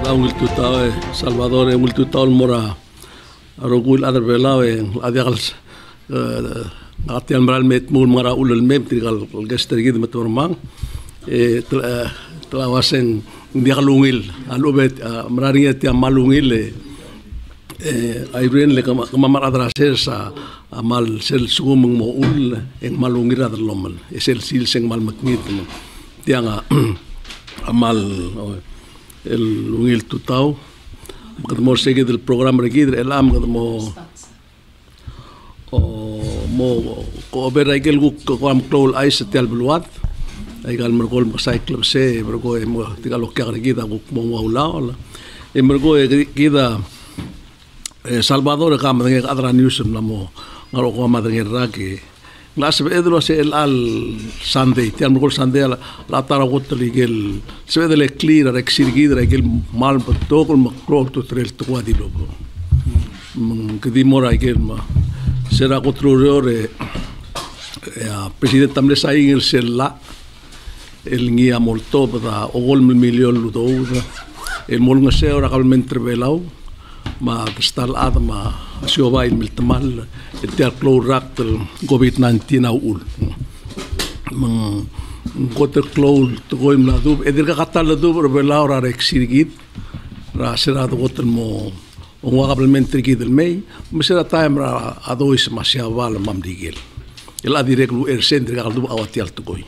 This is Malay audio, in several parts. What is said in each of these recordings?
Ngil tutau Salvador ngil tutau mora rogul adar belao adiagal ngatian maral met mul mara ulul mem trigal gester gid matormang tlawasen dialungil alubet mararinga tia malungil ayren le kamar adraser sa amal sel sumung mo ul en malungir adar lomal esel sil seng mal maknit tianga amal el ungil tutau mo seguir del programa requiere el am mo ko ver ay gel ko am klol ay sa tel bluat ay gal mergol mo cycle se mergo mo tigal lo kar gida mo wala e mergo gida Salvador kam ng adra news na mo ngaro ko madring raki las vedlo se el al Sunday tiam mergol Sunday la taragot ligel se vedele clear rek sirgidra gel mal tokol mo klol to trel to wadilo que mora gel ma será controlore presidente tamle sai el sella el ngia molto da ogol milion ludouda el molnga se ora calmente velau ma stal adma sio vai mil tamal el ter clorak covid-19 ul goter clol to goim la dub edir ka katal dub velau ra exirgit ra será goter mo probablemente que del mei mas era time ra a dois masia val mam digel el adireglu er centre gal dub awatial to goi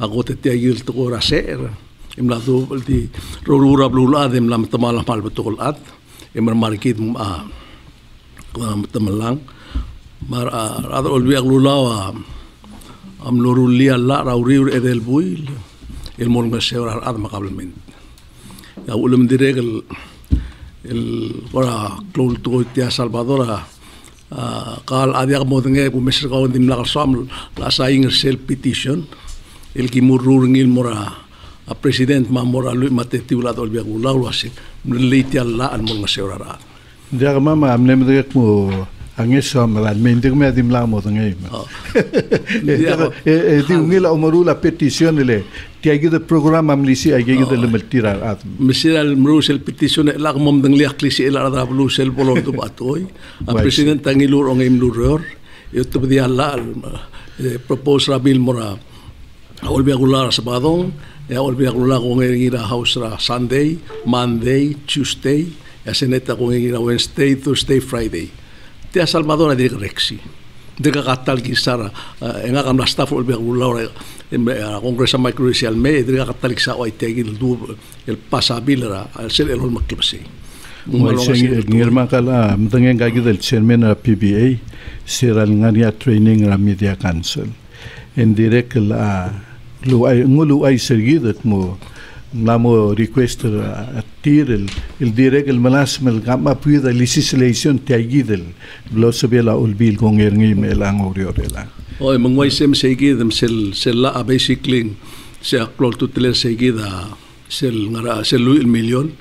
agote te agil to ra ser im la dub di rorura blula dem lam tamala mal betol at em markit a tamalang mar ada olbiak lula am lorulia la rauriur edel buil el molnga seura ad probablemente ya ulum diregel el ora klol to tia Salvador qal adia modenge bu mesr qawn dim la sam la saing sel petition el ki murur ngil mora a president ma mora lu mate tiula dol be gula wase liti alla al mon seurara dia mama amne me mo angeso mal mendig me dim la modenge di ngil omaru la petition le tiagi de programa amlisi agegi de lemeltira at misira el mrus el petition la mom deng liak klisi el ada blus el bolon to batoy a president angilur on im luror yo to dia la propose rabil mora olbia gular sabadon ya olbia gular on ira house ra Sunday Monday Tuesday ya seneta con ira Wednesday Thursday Friday te Salvador de Rexi de gatal kisara en agam la staff olbia gular en Congreso Microisial me de gatal kisa o tegil du el pasabilra al ser el maklasi ngirma kala mtengen gagi del chairman of PBA seral ngania training ra media council en direct la ngulu ay sergidat mo namo request atir el direct el malasmel gama puida legislation tiagidel lo sabela ulbil gonger ngi melang oriorela oy mangway sem segidem sel la basically se aklol tuteler segida sel ngara sel el million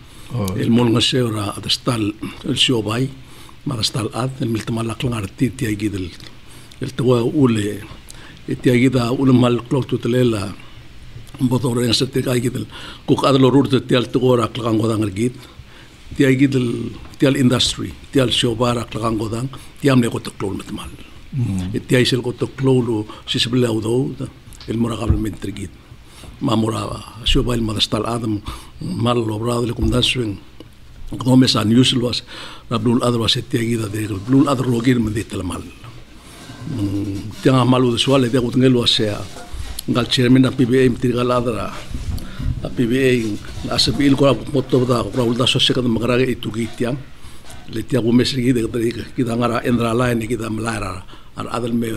el mon ngasera adastal el shobay marastal ad el miltamal aklangar tiagidel el towa ule tiagida ulmal klol tutelela botor en sete kaigidel kuk adlo rurte tial tugora klagangodang ergit tiagidel tial industry tial shobara klagangodang tiam le koto klol metmal tiai sel koto klolo sisbela udo el moragablemente ergit mamora shobal madastal adam mal lobrado le kumdaswen gomes an uselwas rablul adwa setiagida de blul adro logir menditel mal tiang malu de suale de gutngelo sea ngal chairman a PBA mtirgaladra a PBA asabil ko moto da raul da soseka de magrage itugitiang le tia go mesri de kita ngara endra line kita melara ar adal me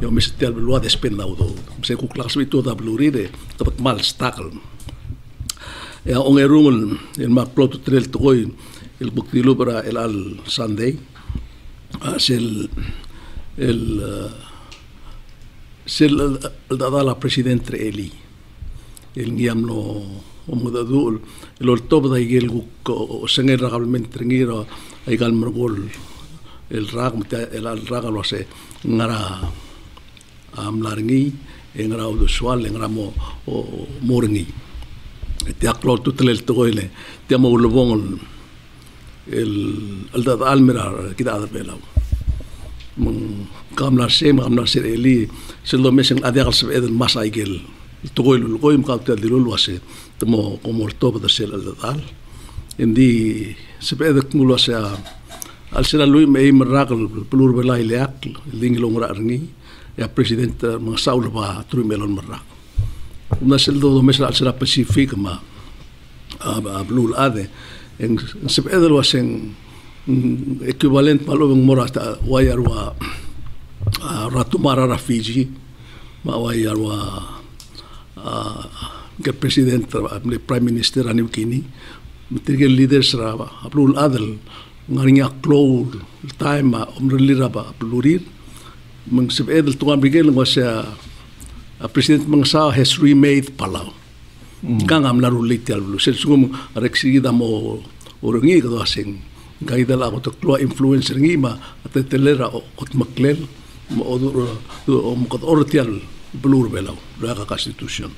yo mestel lo despenda udo se ku class bitu da bluride tapat mal stakal ya ongerungul el ma plot trel toy el buktilo para el al Sunday sel dada la presidente Eli el guiamlo omudadul el oltob da igel go senger realmente ngira igal mergol el rag el rag lo se ngara amlarngi ngara usual ngara mo morngi Tiak klor tu telel to ile te mo lobong el da almira kita ada belau kamlar se eli se lo mesen adial se eden masa igel to lo goim ka te dilul wase temo como top da sel al dal indi se pede kumulo se al sera lui me miracle plur belai leak linglo ngora arni ya president mga saul ba trumelon marak una sel do mesa al sera pacific ma blul ade en se pede lo asen equivalent malo ng morata wayarwa ratumara Fiji ma wayarwa ke president le prime minister aniu kini material leaders ra aplul adal ngaringa cloud time umrelira ba plurir mang sib edel tuan bigel ngwasa president mangsa has remade palau kang am laru litial lu sel sugum reksigi damo orangi ko asing gaida la ko to influencer ngi ma atelera ot maklel mo ko ortial blur belau la constitution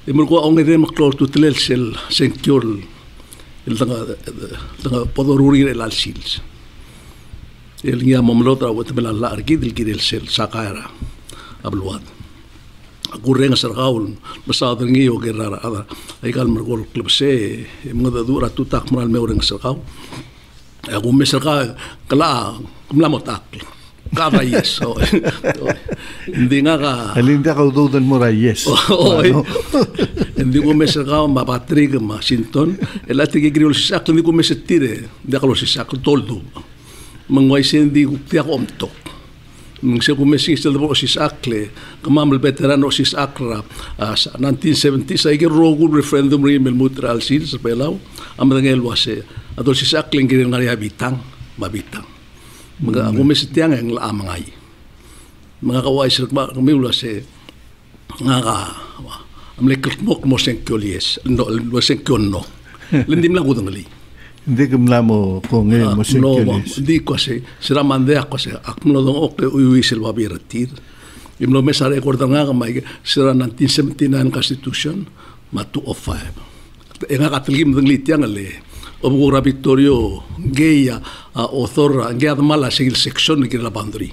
imur ko ang ide maklor tu telel sel senkyol il tanga podoruri el alsils el ngia momlota wat bela la argid el gidel sel sakaira abluat akurrenga sargaul masadr ngi o gerara ada ay kal mergol club se mada dura tu tak moral meureng sargau aku mesarga kala kumlamotak kava yes hindi nga ka alinda ka ududan mo ra yes hindi ko mesarga ma Patrick ma Sinton elati ki griol sak hindi ko mesetire da kalo sak toldo mangway sendi ko tiak omto mung se ko mesing sel do sakle kamam veterano sakra 1970 sa igi rogul referendum rimel mutral sil sa pelaw amdangel wase adol sakle ngir ngari habitang mabitang mga kumesitiang ang laamangay mga kaway sir kamiula se nga ka amlekot mo senkyolies no senkyonno lindim lang ko dangali hindi kumlamo ko ngayon mo senkyolies hindi ko se sira mande ako se akmlo dong ok uwisil wabiratir imlo mesa record nga kamay sira 1979 constitution ma 205 nga katilim dang litiang ale Obugura Victorio Geia author Geia mala sigil section ki la bandri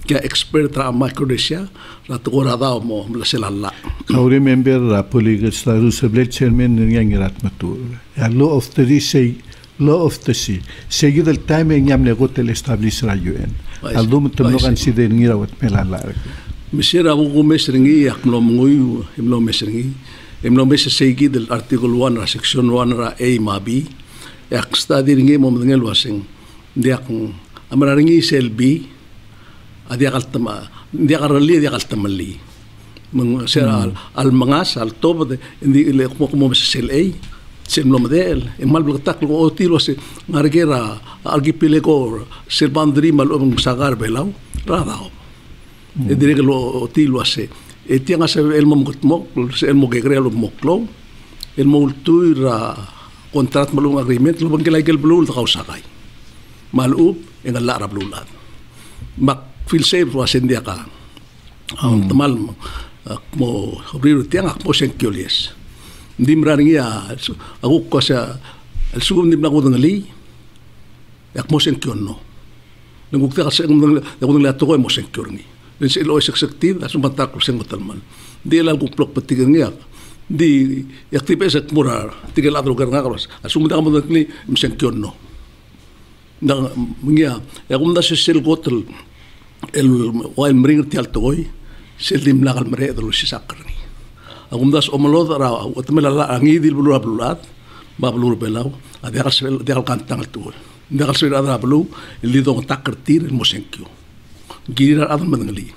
que expert tra Micronesia la tugora da mo la selalla I remember la political status chairman ngirat matur ya law of the sea seguid el time ngam ne gotel establish ra UN aldum tumno kan side ngira wat melala misera bugu mesringi akno mnguyu imlo mesringi imlo mes seguid el article 1 ra section 1 ra A ma B yak study ringi mo mdengel wasing diak amararingi selbi adi akaltama diak arali diak altamali meng sera al mangas al top de indi le como sel A sel no model e mal bloktak lo otilo se ngargera argipelego sel bandri mal sagar belau radao e dire que lo otilo ase e tianga se el momotmo el mo gegre lo moklo el multuira kontrat malung agreement lo bang kilay blue ta kausakay malub en la rablulad mak feel safe was india ka tamal mo obriru tiang mo senkyolies ndim raringia aku ko sa el sugum ndim na ko dangali yak mo senkyono nungukta ka sa ngung la to mo senkyoni len se lo seksektiv asum batak ko sengotalman di la guplok patigangia di yaktipe sa mura tigel adro garanga karos asumda mo dakli msenkyono na ngia yakum da sel gotel el while mring ti altoy sel dim lagal mare do si sakrani akum das omolod ra watmela la angi dil bulu ablulat bablur belaw adal sel dal kantang altul dal sel adra blu li do takrtir el mosenkyo gira adam mangali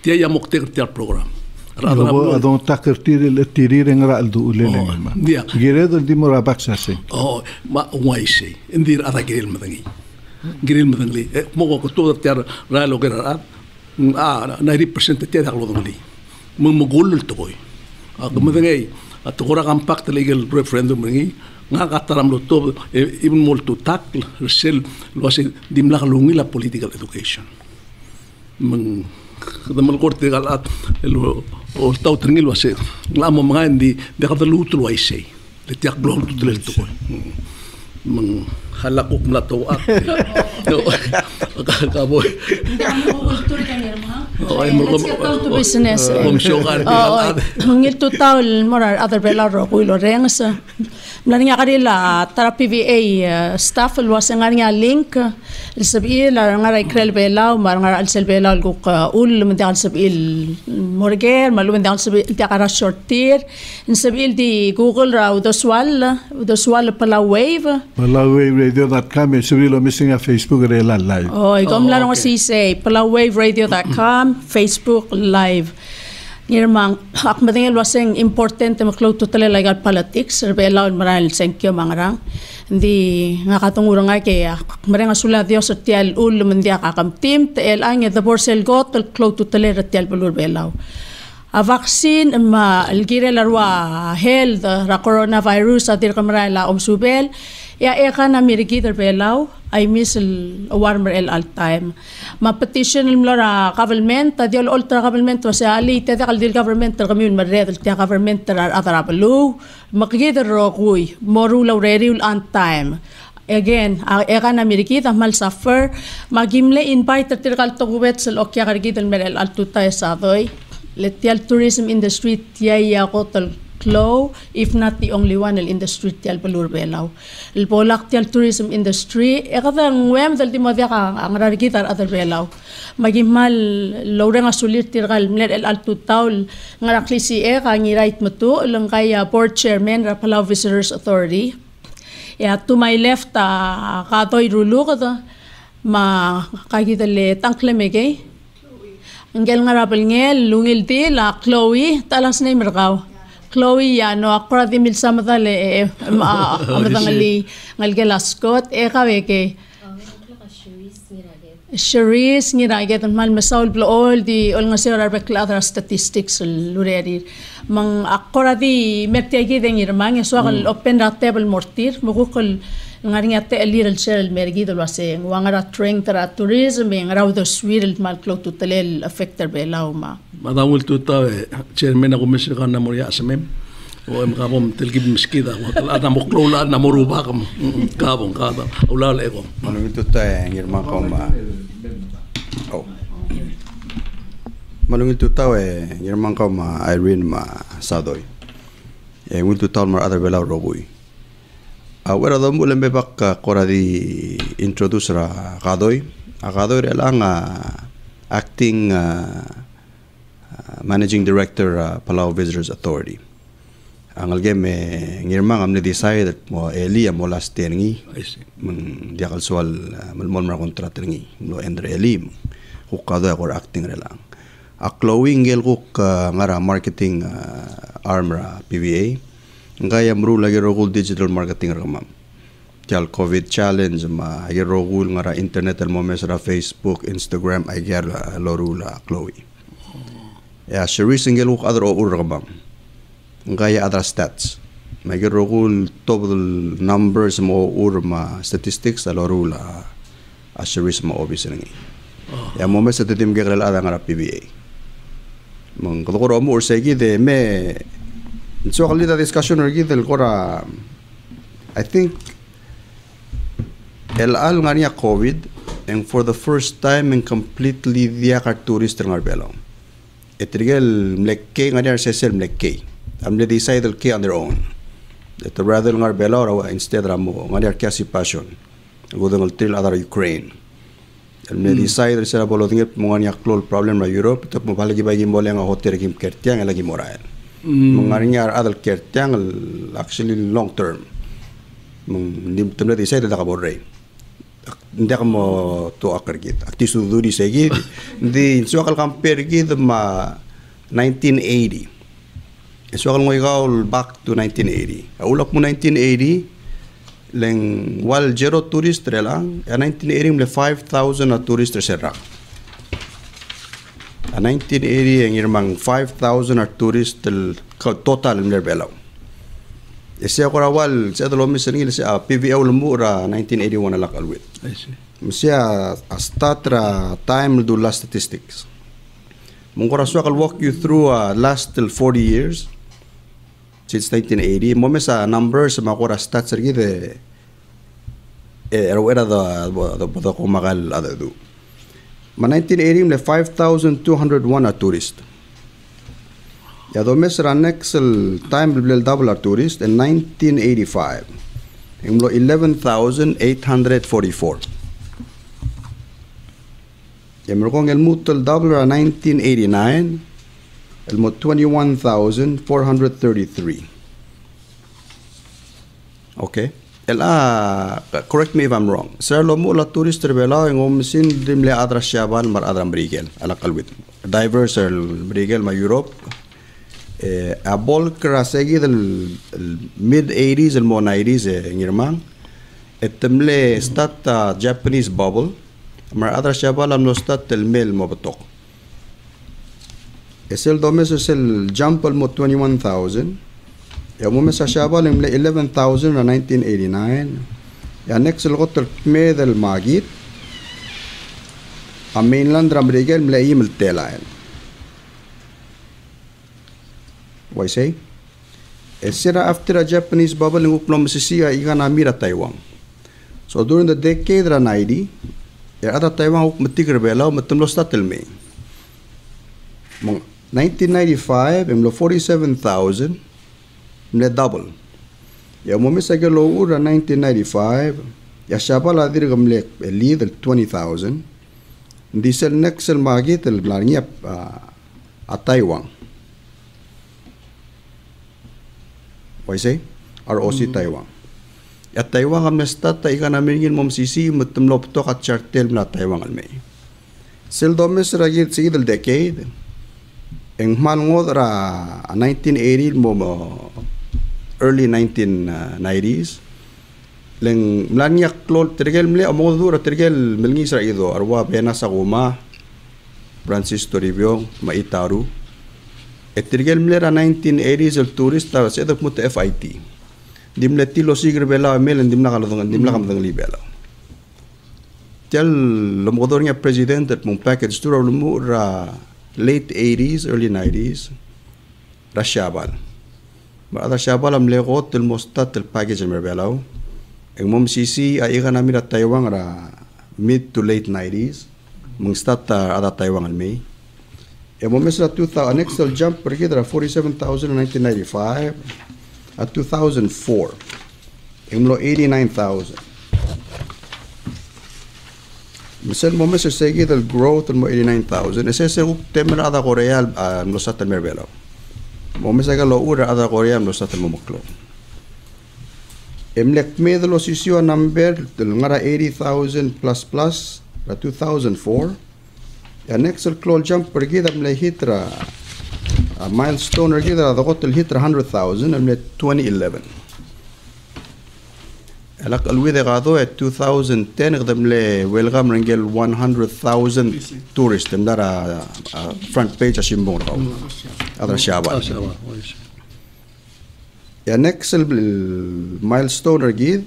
tia ya mokter ti program adon takertir el tirir en ra aldu ulele ma giredo di mora baksa se ma waise indir ada giril madangi mo ko to tar ra lo gera 90% te da lo dangi mo gol to boy madangi at gora compact legal referendum ngi nga kataram lo to even molto takl sel lo se dimla lungi la political education damal korte galat o tau tringil wase la mo mga hindi de kada lutro ay say le tiak blog tutel to mang halakok na to ak kaboy business ngil to taul morar other bela ro kuilo rengs mlani nga karila tara PVA staff was nga link sabil nga ikrel bela mar nga alsel bela guk ul mendal sabil morger malu mendal sabil tiakara shortir sabil di Google ra udoswal pala wave PalawWaveRadio.com subilo missing a Facebook live. Oh, ikom lang nga say PalawWaveRadio.com Facebook live. Nirmang akmadingel waseng important maklo totally legal politics rebela maral senkyo mangrang. Hindi nga katungurang nga kaya marang asula Dios at tial ul mendia kakam team tel ang the borsel got klo totally tial bulur belaw. A vaccine ma algire larwa health ra coronavirus atir kamrala subel ya na mirigiter belaw I miss warmer all time ma petition ra government diol ultra government was ali tedal dil government commun marred tia government ra atrabalu makigiter ro kuy morula ready on time again na mirigita mal suffer magimle invite tirkal to guwet sel okya kargidel merel altuta sadoy letial tourism industry tiya kotal Clo, if not the only one el industry tial palur belaw. El polak tial tourism industry, ekatang wem dal di madya ka ang rarikitar atal belaw. Magimal loreng asulir tirgal mlet el altu taul ngaraklisi ka ngirait matu lang kaya board chairman ra Palau Visitors Authority. Ya to my left katoy rulu kata ma kagitale tangklemege. Angel ngarapel ngel lungil ti la Chloe talas na merkaw. Chloe no akora di mil samadale amadangali ngalgelaskot kaweke Cherise ngiraget mal masaul blool di ol ngasira bekla statistics lureri mang akora di mertiagi dengir mang swakal open table mortir mukul ngaringa te little shell mergido wase wangara train tara tourism ngara do swirel mal klo tutelel affecter belauma madawul tuta chairman ako misika na moria samem o em kabom telgib miskida wa ada moklola na moruba kam kabom kada ulal ego manu tuta ngirma kom oh manu tuta ngirma kom Irene ma sadoy ngul tuta mar other bela robui awera dom ulembe bak kora di introduce ra gadoy lang acting managing director Palau Visitors Authority ang algeme ngirmang amne decide mo eli mo last tengi diakal swal malmol mar kontrata ngi no endre eli hukado or acting relang a glowing gel kuk ngara marketing arm ra PVA ngaya mru lagi rogul digital marketing ramam tial COVID challenge ma ay rogul ngara internet el mo mesra Facebook Instagram ay ger lorula Chloe ya Cherise ngel kuk adro ur ramam ngaya other stats may rogul total numbers mo ur ma statistics alorula a Cherise ma obis ngi ya mo mes tetim gerel ada ngara PVA mong kodoro mo ur segi de me so kalita discussion ergi del kora I think el al ngania COVID and for the first time in completely diakar tourist ngar belo etrigel mlekke ngania sesel mlekke amle decide el ke on their own that rather ngar belo instead ramo ngania kasi passion godang el til other Ukraine amle decide sera bolo tinget ngania klol problem ra Europe tap mo balagi bagi mole nga hotel kim kertiang lagi moral mengaringar adal kertiang actually long term dim temne di saya dak borre ndak mo to akar git akti suduri segi di suakal compare git ma 1980 suakal ngoy gaul back to 1980 ulak mo 1980 leng wal zero tourist relang 1980 le 5,000 na tourist serak 1980 ang irmang 5,000 are tourist total in belaw. Ese ko rawal sa dalo misengil sa PVA ulmura 1981 alak alwit. I see. Msia astatra time do last statistics. Mungkoraswa I'll walk you through last till 40 years since 1980. Mo sa numbers makora stats sergi de era the kumakal ada do. Ma 1980 le 5,201 a tourist. Ya do mes ra next time will double a tourist in 1985. Imlo 11,844. Yamrokong el mutal double a 1989. El mo 21,433. Okay. Correct me if I'm wrong. Sir lo mo la tourist rebela ngom sin dimle adra shaban mar adra brigel ala kalwit. Diverse brigel ma Europe. Abol krasegi del mid 80s el mo 90s ngirman. Etemle stat Japanese bubble. Mar adra shabal am no stat el mel mo batok. Esel domes esel jump al mo 21,000. Ya mo mes shabal em 11,000 na 1989. Ya next el gotel me del magit. A mainland ramregel mle im el telael. Why say? Esera after a Japanese bubble ng uplom sisiya iga na mira Taiwan. So during the decade ra 90, ya ada Taiwan uk matigre bela matumlo statel me. 1995 emlo 47,000 mle double. Ya mo misage lo ura 1995 ya shabala dirga mle lead 20,000. Diesel next el magit el blarnia a Taiwan. Why say? ROC Taiwan. At Taiwan am nestata ika namin mom sisi mutumlop to at chartel na Taiwan almay. Sil domes ragit si del decade. Eng malngod ra 1980 mo early 1990s. Leng mlanyak klol tergel mle amodur tergel melngis ra ido arwa bena sa guma Francis Toribio maitaru. Tergel mle ra 1980s el turista sa edok mut FIT. Dimle tilo sigre bela mel dimna kalodong dimna kamdang libela. Tel lomodor nga president at mong package tour lumu ra late 80s early 90s ra shabal. Ba shabal am legot el mostat el package merbelaw. Ang mom sisi ay ika namin at Taiwan ra mid to late 90s. Mong start ada Taiwan al May. Ang mom sa 2000 next jump per kid ra 47,000 in 1995 at 2004. Ang lo 89,000. Misal mom sa segi del growth mo 89,000. Ese se temer ada Korea lo sa temer belaw. Mom sa lo ura ada Korea lo sa temer moklo. Emlek medlo sisyo number del ngara 80,000 plus ra 2004. Ya next clol jump per gida mle hitra a milestone gida da hotel hitra 100,000 mle 2011. Alak alwide gado at 2010 gdamle welcome rangel 100,000 tourists mdara front page asimbong raw. Adra shabal. Ya next milestone agid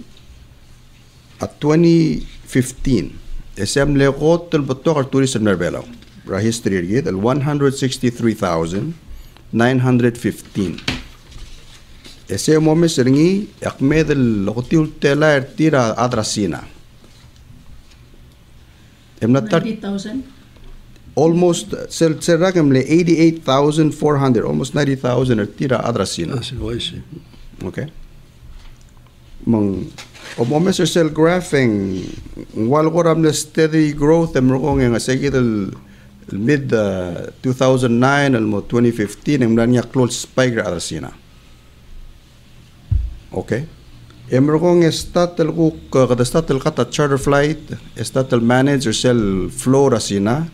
at 2015 SM le hotel batok tourism merbelaw ra history agid al 163,915 SM momes ringi akmed el hotel tela tira adrasina emnatar 90,000. almost serragamle 88,400 almost 90,000 tira adrasina. Okay. Mang omomes sel graphing wal goram na steady growth emrong nga sige del mid 2009 almo 2015 emlanya close spike adrasina. Okay. Emrong statel ko kada statel kata charter flight statel manager sel flow rasina.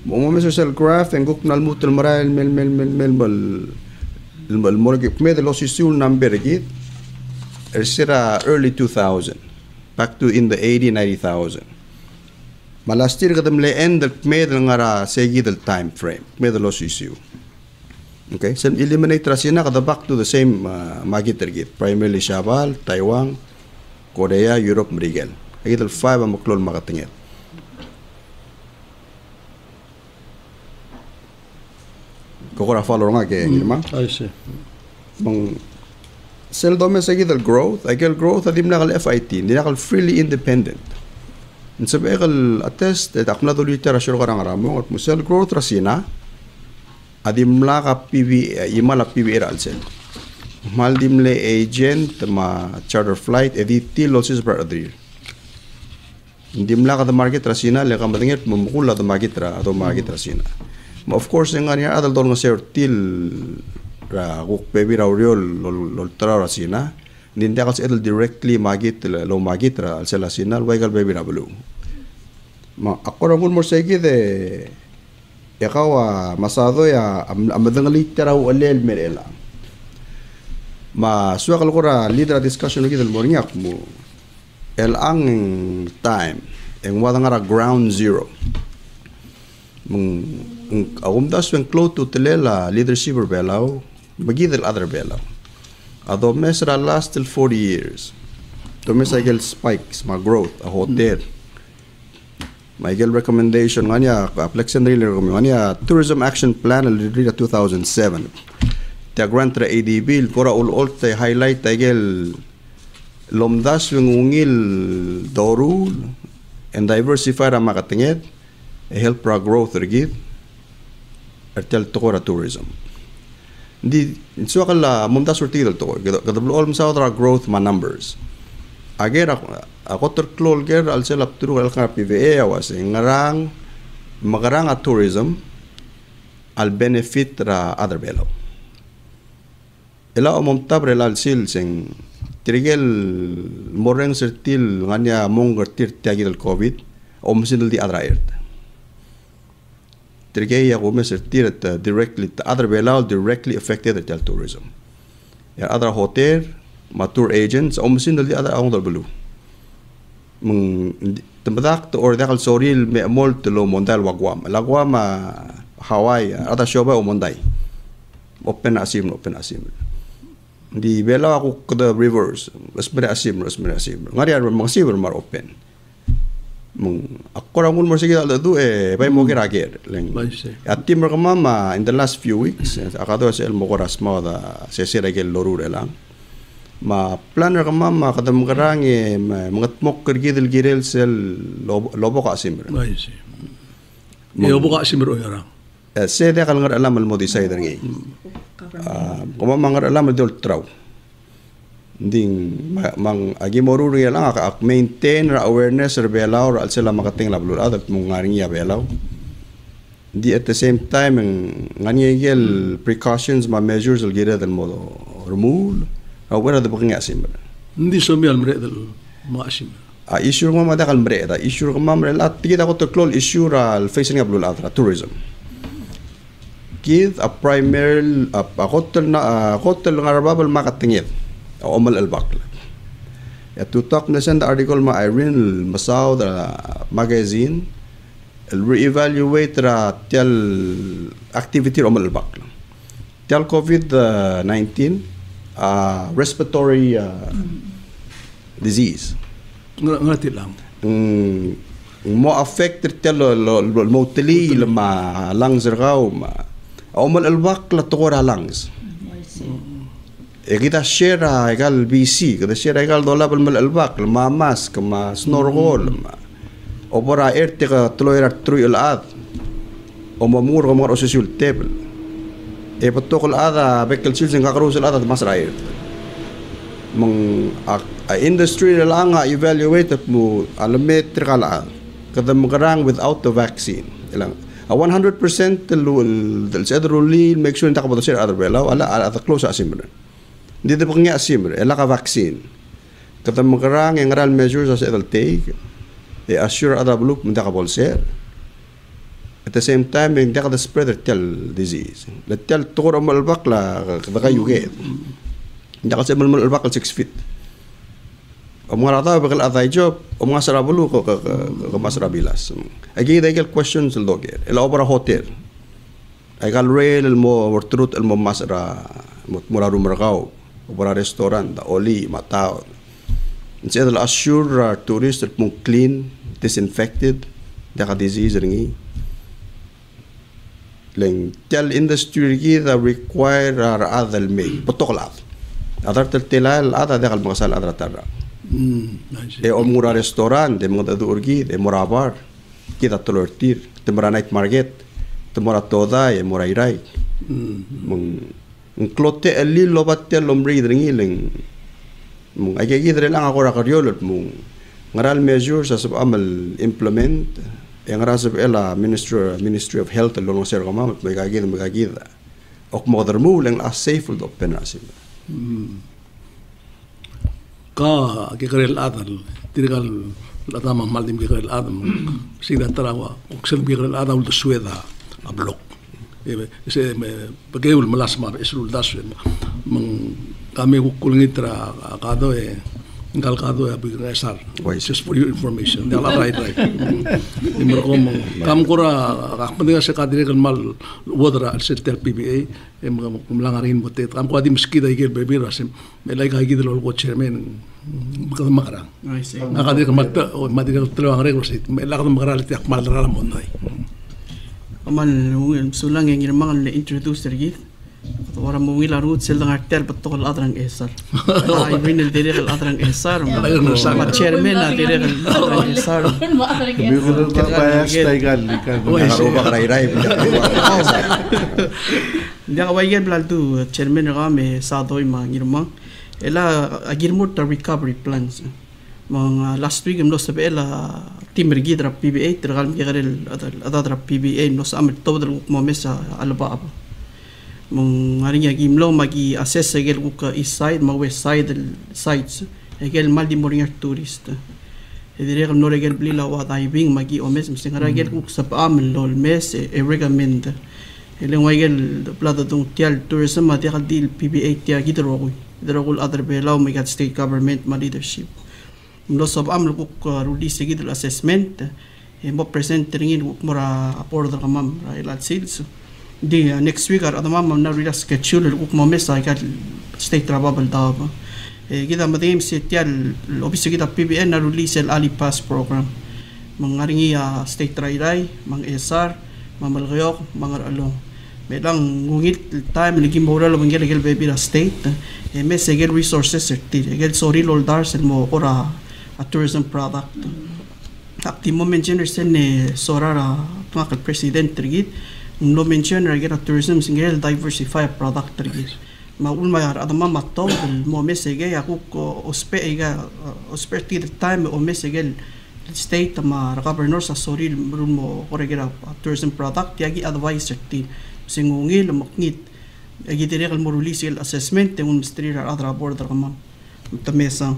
Umamis sel graph and guk nalmutel maral mel mortgage med los isul number git sira early 2000 back to in the 90,000 malastir kadam le end med ngara segi del time frame med los isul. Okay, so eliminate rasina kada back to the same magiter git primarily Shabal, Taiwan, Korea, Europe, Mrigel. Agit 5 am klol makatinget. kokora follow nga ke ngirma I see. mang seldom sa gidal growth adim na kal FIT hindi na kal freely independent sabi kal attest at akna do literature karang ramo at musel growth rasina adim la ka PV imala PV alsel maldim le agent ma charter flight editi losses per adrir indim la ka the market rasina le ka matinget mumukula the market rasina of course nga niya adal don nga sir til ra guk baby rauriol lol tra rasina ninda kas edel directly magit lo magit ra alsela sinal waigal baby rablu ma akora mun morsegi de yakawa masado ya amadangali taraw alel merela ma suakal kora leader discussion gi del morning akmu el ang time en wadangara ground zero das when close to telela leadership belaw magidel other belaw ado mesra last till 40 years to mesagel spikes ma growth a hotel Michael recommendation nganya flexion nganya tourism action plan already 2007 the grant ra ADB kora all te highlight tagel lomdas ngungil dorul and diversify ra makatinged help ra growth rigid artel tokora tourism di so kala mumda surtidal to gadablo all sa growth ma numbers agera ako terklol ger al selap turu al kana PVA was ngarang magarang at tourism al benefit ra other belo ela omomtabre al sil sing trigel moreng sertil nganya monger tir tiagil covid omsinul di adraert trigel ya gomes sertil directly the other belo directly affected the tourism ya other hotel ma tour agents omsinul di other ang belu tembadak to or dakal soril me mol to lo mondal wagwam Hawaii ada shoba o mondai open asim di bela aku ke the rivers resmere asim ngari ar mangsibur mar open akora mun morsigi al du bay mo gerager leng atim mama in the last few weeks akado sel mo koras ma da sesira gel lorur elang ma planner mama kadam garange mangatmok kergidel girel sel lobo ka asimir lobo ka asimir oyara sede kal ngar alam al modi sayder ngi kuma mangar alam dol traw ding mang agi moruri lang ka maintain ra awareness ra belaw al sela makating lablur adat mong ngaring ya belaw di at the same time ngani gel precautions ma measures al gira del modo remove awara de buking asimir hindi somi al mre del ma asimir issue ma madakal mre da issue ma mre lat tigita ko to klol issue al facing ablul atra tourism kid a primary a hotel ngarababal makatingit o mal albakla ya tutak na send article ma Irene Masaw da magazine el reevaluate ra tel activity o mal albakla tel COVID-19 respiratory disease ngati lang mo affected tel motili lama lungs raw ma omal albak la tokora lungs kita share egal BC kita share egal dola mal albak ma mask ma snorkel ma opera erte ka tloira truil ad o mamur ko mar osusul table patokol ada bekel children kakarusel ada masrair industry lang evaluate mo alameter kala kada magarang without the vaccine ilang 100% del sedruli make sure takabo share other belaw ala close asimre dito pa nga asimre ela ka vaccine kada magarang ang real measures as it'll take assure other loop takabo share at the same time hindi ka spread tel disease tel tokor mal bakla kada yuget hindi ka sa mal bakla 6 feet mga rata bakal atay job mga sarabulu ko masarabilas agi dahil questions loger ela obra hotel ay kal rail mo truth mo masara mura rumarkaw obra restaurant oli matao instead of assure tourist mo clean disinfected daka disease ringi leng tel industry gida require adal me potokla adar telal ada degal magasal adar tarra e omura restaurant de moda durgi de morabar kita telurtir temora night market temora toda e morairai mung klote ali lobatel lomri dringi leng mung age gidre lang agora karyolot mung ngaral measures as amal implement yang rasab ela ministry of health lo ser kama megagid ok modern mu leng a safe do penasim ka kikrel adal tirgal latama maldim kikrel adam sida tarawa oksel kikrel adal do sueda a blok ese pageul malasma esul daswe mang kami kulngitra kado Galkado ya bigasar. Just for your information. Dala right. Imro kam kora akmadiga sa kadire kan mal wodra al setel PBA mlangarin bote kam ko adi meskida igel bebira sem melay ka igil lo chairman makara. Nakadire kan mat madiga telo ang reglo sit melay ka makara tiak mal dara mo nay. Aman sulang yang irmangan le introduce tergit. Orang mungil arut selang artel betul adrang esar. Ibin el direk el adrang esar. Mat chairman el direk el adrang esar. Biru papaya staigal likan. Naruba karai Dia awaigan belal tu chairman rame sadoi mangirma. Ela agirmut recovery plans. Mang last week mnos sabe ela tim regidra PBA tergal migarel adadra PBA mnos amit tobdel momesa alba. Mung hari yang gimlo magi assess segel buka east side ma west side sites egel mal di moringa tourist edire no regel bli la wa diving magi omes msing regel buk sab am lol mes e recommend ele wagel plata dung tial tourism ma tial deal PBA tia gidro gul other belaw magi state government ma leadership mlo sab am buk rudi segidel assessment e mo present ringin buk mora order kamam ra ila sales di next week ada mamam na rila schedule uk momesa ka state travel daba kita madim setial office kita PBN na release el Ali Pass program mangaringi state rairai mang SR mamalgayok mangar along medang ngungit time lagi moral mangel gel baby la state mes gel resources certi gel sorry loldar sel mo ora a tourism product akti moment generation ne sorara tuak president trigit no mention regera tourism single diversify product tergis maul mayar adama matto mo mesege aku ko ospe time o mesege state ma governor sa soril mo regera tourism product yagi advice ti singungil maknit agi direk mo release assessment te un ministry adra border kama tamesa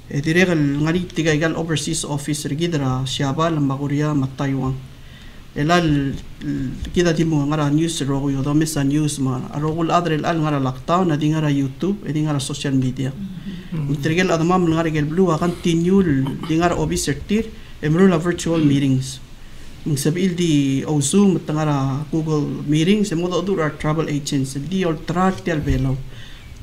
direk ngari tigal overseas office regidra siabal maguria matayuang elal kita timo ngara news rogo yo domesa news ma rogul adre al ngara lockdown na ngara YouTube edi ngara social media utrigel adamam ngara gel blue continue di ngara officer tir emro la virtual meetings mungsabil di o Zoom ngara Google meetings mo do our travel agents di ultra tel belaw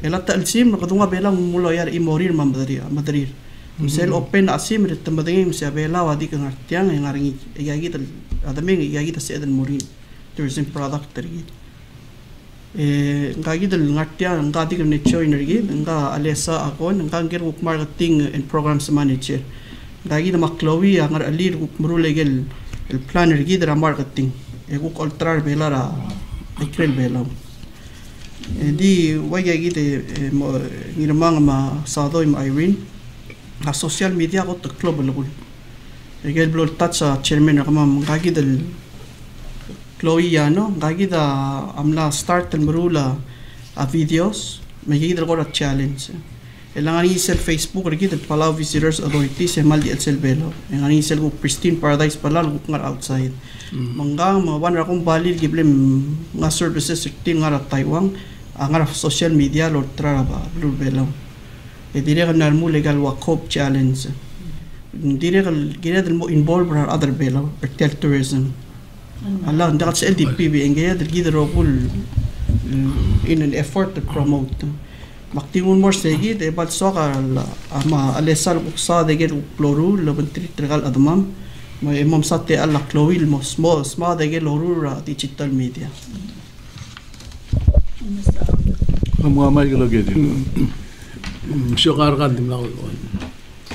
elata alsim nakadunga belaw mulo yar imorir madrir misal open asim ret tamadeng sa belaw adi kang artiang ngaringi igagi adaming igagi ta sedan murin tourism product tergi ngagi dal ngatya ngadi kan necho energi nga alesa akon ngangger uk marketing and programs manager ngagi na maklowi angar alir uk murulegel el planner gi dra marketing uk ultra belara ikrel belaw di wagagi de ngirmang ma sadoy ma Irene a social media ko to club lagul egel blog touch chairman kamam ngagi dal Chloe yano ngagi da amla start and marula a videos magi dal ko challenge elangan isel Facebook rigi dal Palau Visitors Authority se maldi at selbelo elangan isel ko pristine paradise palal ko ngar outside manggang mga wan ra kong balil giblem nga services tin ngar Taiwan ngar social media lo traba belo dire kan mo legal wakop challenge dire kan gira del mo involve other belo retail tourism Allah ndakat sa LDPB engaya del gida rokul in an effort to promote maktingun more segi de bal soka ama alesal uksa de gel uploru laban trigal adamam May imam sate alla Chloe mo small dege lorura digital media. Kamu amay kalau gitu. Syukar kan timlaw ko.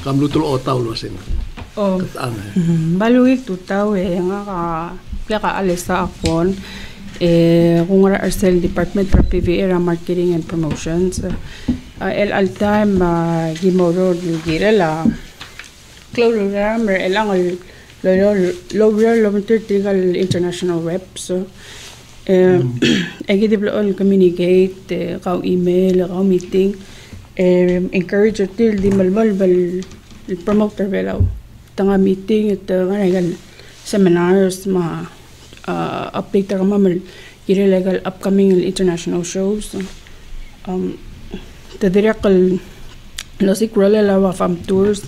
Kamlu tul otaw lo sen. Oh. Baluik tutaw nga ka alisa akon kung nga Arsel Department for PVA Marketing and Promotions. El altam gimoro girela. Clorura mer elang lower international reps. Egi dibloon communicate kaw email kaw meeting encourage til di malmal bal promoter belaw tanga meeting at nga seminars ma update ka mamal legal upcoming international shows tadirakal losik rolela wa fam tours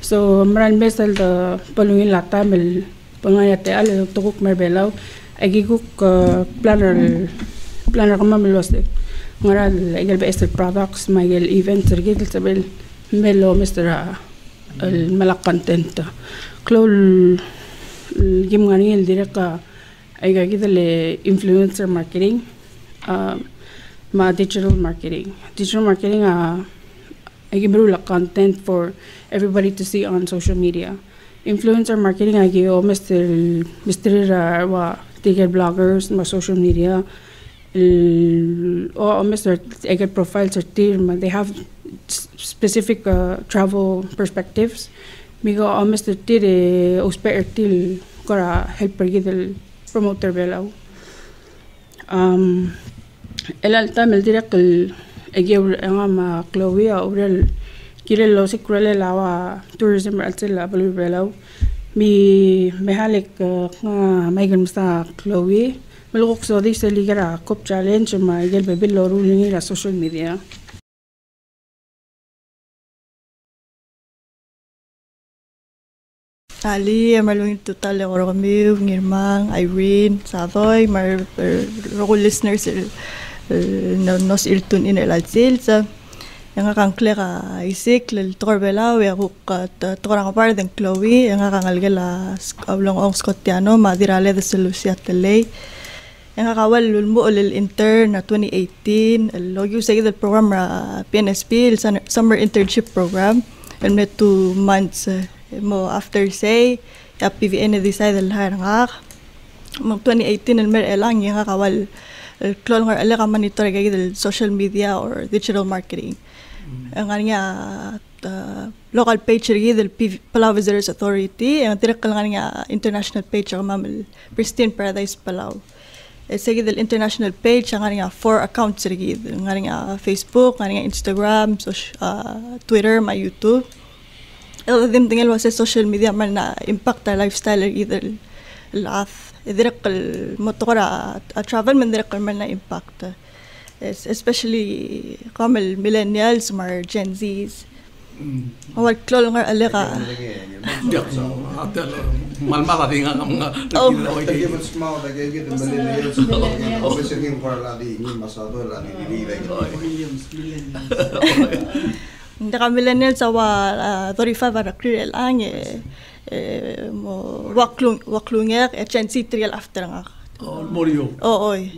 so maran besal da palungin lata mel pangayate al tukuk merbelaw agiguk planner ka mamal wasik ngaral egal best products magel event sergit sabel melo Mr. al malak content klol gim ngani el direka ay gagid le influencer marketing ma digital marketing ay gimru la content for everybody to see on social media influencer marketing ay gyo Mr. wa tiger bloggers ma social media or Mr. Egger profiles or team, they have specific travel perspectives. Migo Mr. Tire uspe til kora helper gidel promoter belaw. El alta mel direct el Egger ma Chloe obrel kirelo sikrele lawa tourism altsela balu belaw. Mi mehalik nga maigan sa Chloe. Malukok so di sa ligara cop challenge ma gel bebe loru ni la social media. Ali malungin total oro kami ngirmang Irene Sadoy mar ro listeners nos iltun in el alzil sa yang kang klera isik lel torbela we hukkat torang par den Chloe yang kang algela ablong ong Scotiano madirale de Lucia Teley yang kakawal lulmo el intern na 2018 el logyo sa el program ra PNSP el summer internship program el met 2 months mo after say ya PVN decide el harangak mo 2018 el mer elang yang kakawal el klon ngar ala ka monitor gay el social media or digital marketing ang nga local page ri del Palau Visitors Authority ang tirakal nga international page ang mamal Pristine Paradise Palau sige del international page ang nga 4 accounts ri nga Facebook nga Instagram Twitter ma YouTube el dim tingel was social media man na impact ta lifestyle either lath idirak motora travel man dirak man na impact especially kamel millennials mar Gen Zs awal klol nga alika malmala dinga nga give small give the millennials obviously ngin para la di ngin masado la di hindi ka millennials awa 35 ara clear ang mo waklungek Gen Z trial after nga Morio. Oy.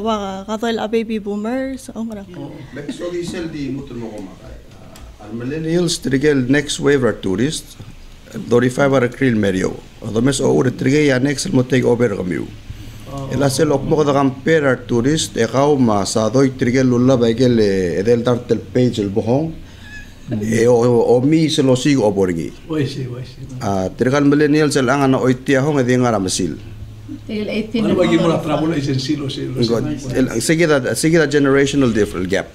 Wa katol a baby boomers. So di sel di mutul mo ko makay. Al millennials trigel next wave are tourists. 35 are krill merio. Do mes o trigel ya next mo take over kami. Ela sel ok mo ko compare are tourist e kaw ma sa doy trigel lulla bagel edel tartel page el bohong. O mi se lo sigo oborgi. Wasi. Trigel millennials el anga na oitia hong e ngara masil. El 18 ano bagi mo na travel essential sige generational different gap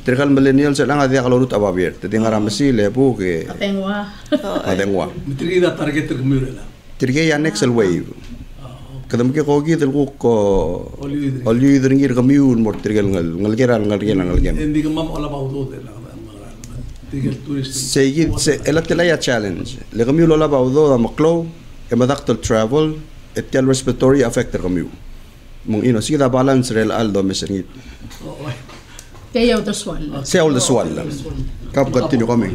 terkal millennials lang ada kalau lut ababir tadi ngaramasi lebu ke atengwa mitrigi da target termurela tirge ya next wave kadam ke kogi del ko oli dringir kamiun mor tirgal ngalgeran endi kam ola baudo de la tirgal tourist sige elatela ya challenge le kamiun ola baudo da maklo e madaktal travel etel respiratory affector kami mong ino sige da balance rel aldo mesengit Kaya the swal. Say all the swal. Kap continue kami.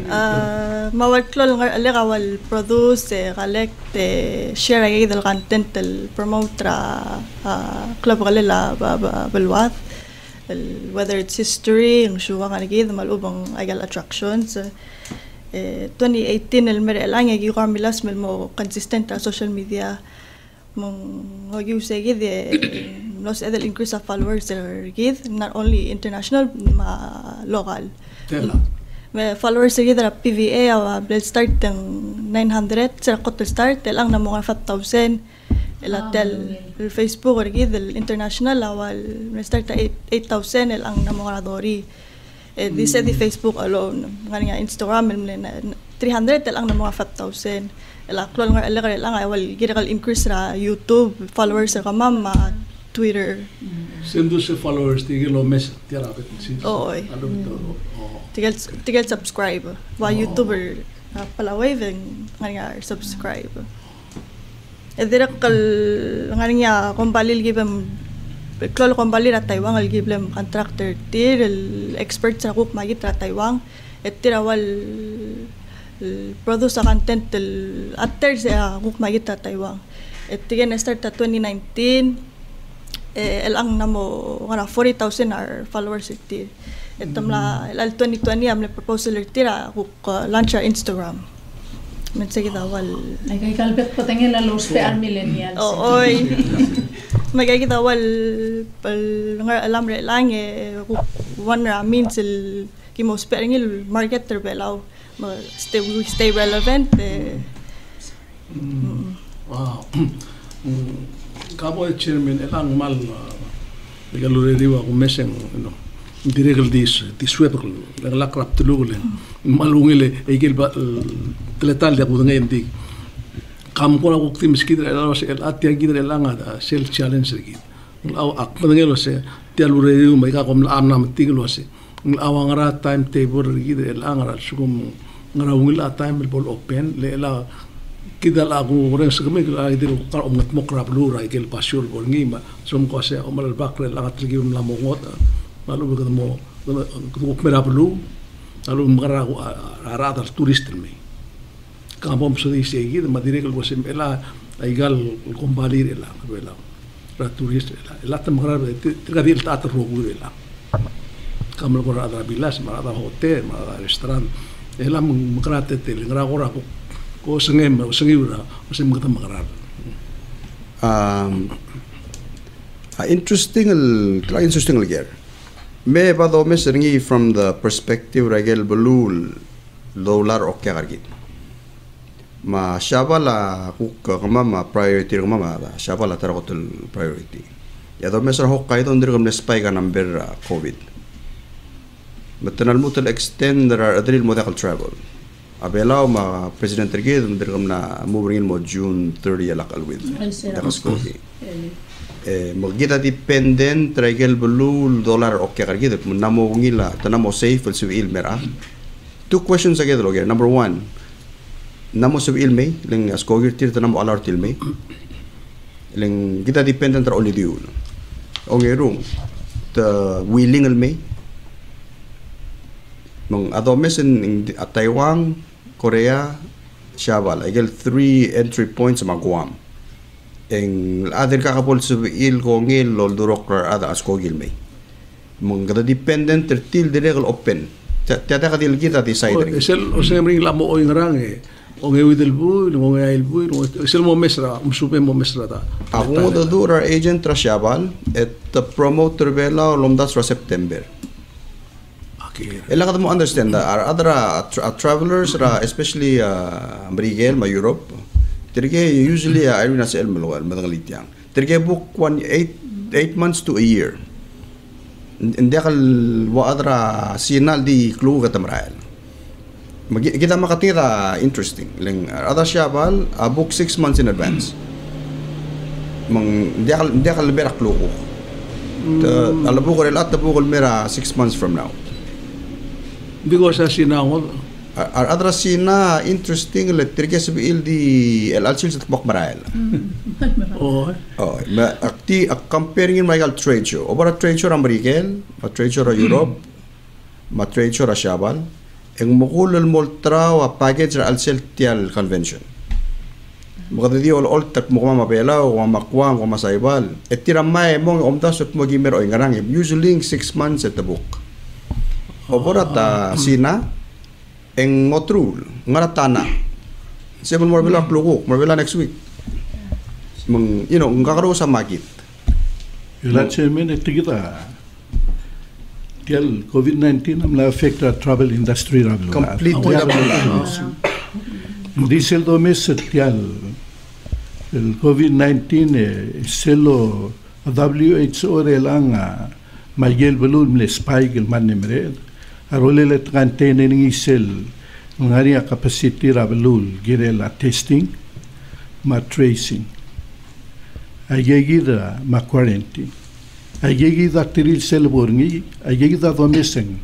Mawal klol nga ali kawal produce collect share ay dal content promote club kalila balwat whether it's history ang shuwa nga nagid malubang agal attractions 2018 el mer lang agi kamilas mel mo consistent sa social media mong agi usegi de nos edel increase of followers gid not only international ma local followers sa gid PVA blood start ng 900 sa kot start lang na mga 5,000 elatel Facebook or gid international awal start 8,000 lang na mga dori this is the Facebook alone nga Instagram 300 lang na mga 5,000 actual nga lang awal gid increase ra YouTube followers sa mama Twitter sendo sa followers tigilo mes tirapet si tigal subscribe wa YouTuber pala waving nga subscribe direct nga kumbalil gibam klolo kumbalil at Taiwan al giblem contractor tir expert sa cook magit ra Taiwan tirawal produce content atter sa cook magit ra Taiwan tigan start ta 2019 ang namo nga 40,000 our followers tir etamla 2020 amle proposal tira cook launch Instagram sige tawal ay kalbet patengel la los pe millennials oy magkikita wal nga alam re lang one means kimo speringil marketer belaw stay relevant wow kabo chairman elang mal galure diwa ko meseng direct diswebel la krap tulugule malungile egel ba teletal de ko ngendi kam ko na ko tim skidre la se el atia gidre la nga self challenge gid aw ak ngelo se telure yu mai ka kom la amna tiglo se aw ngara time table gidre la ngara sugum ngara wila time bol open le la kidal ako ren sa kami la gidre ko ngat mo krap lura egel pasyor bol ngima som ko se o mal bakre la gatligim la mongot lalu ketemu kuk meraplu lalu mengarah arah turis termi kampung sedih segi madire kalau sem ela aigal kembali ela bela turis ela temengarah terkadil tak terrogu ela kamu kalau ada bilas ada hotel ada restoran ela mengarah tetel mengarah orang ko sengem sengiura sem ketemu mengarah interesting lagi me bado me seringi from the perspective regel belul dollar okya gargit ma shabala kuk kama priority kama shabala tarakotul priority ya do me ser hokkay don dir kamne spy ka number covid matanal mutul extend there are adril modal travel abelaw ma president tergid dir kamna moving mo June 30 alakal with dakaskogi magita dependent regel belul dollar okay kargid namo ngila tanamo safe al civil mera two questions agad loger number one namo civil may ling askogir tir tanamo alert til may ling kita dependent ra only diul okay room the willing al may mang adomes in Taiwan Korea Shabal agel 3 entry points sa Guam en ader kakapol civil ko ngil lol durok ada askogil may mong kada dependent til direct open tata kadil kita ti side sel o semring lamo o ngrang o ngewidel bu o ngail bu sel mo mesra supe mo mesra ta ako do dura agent tra Shabal et the promoter bela lomdas ra September okay ela kada mo understand are other travelers especially Mrigel ma Europe terge usually I na sa elmalo madalit yang terge book 8 months to a year hindi kal wa adra sinal di clue katamrael kita makatira interesting ling ada Shabal book 6 months in advance mang hindi kal berak clue ko alabu ko relat tabu ko mera 6 months from now hindi ko sa sinawag adra sina interesting terge sabil di el alsil sa tabak marael comparing in Michael trade show over a trade show American a trade show Europe ma trade show ra shabal eng mukul moltra wa package ra alsel tial convention magadi all tak mo mapela o makwa o masaibal etiramay mo omtas at mo gimer o ngarang usually 6 months at the book oborata sina eng ngotrul ngaratana sebelum morbela klugo morbela next week ngakaro sa market Ila chairman etigita tial COVID-19 amla affect the travel industry rablo completely diesel domes tial el COVID-19 selo WHO relanga magel belul mle spike el manemred arole let kantene ni sel ngaria capacity rabelul girela testing ma tracing ayegida ma quarantine ayegida tiril sel borngi ayegida domeseng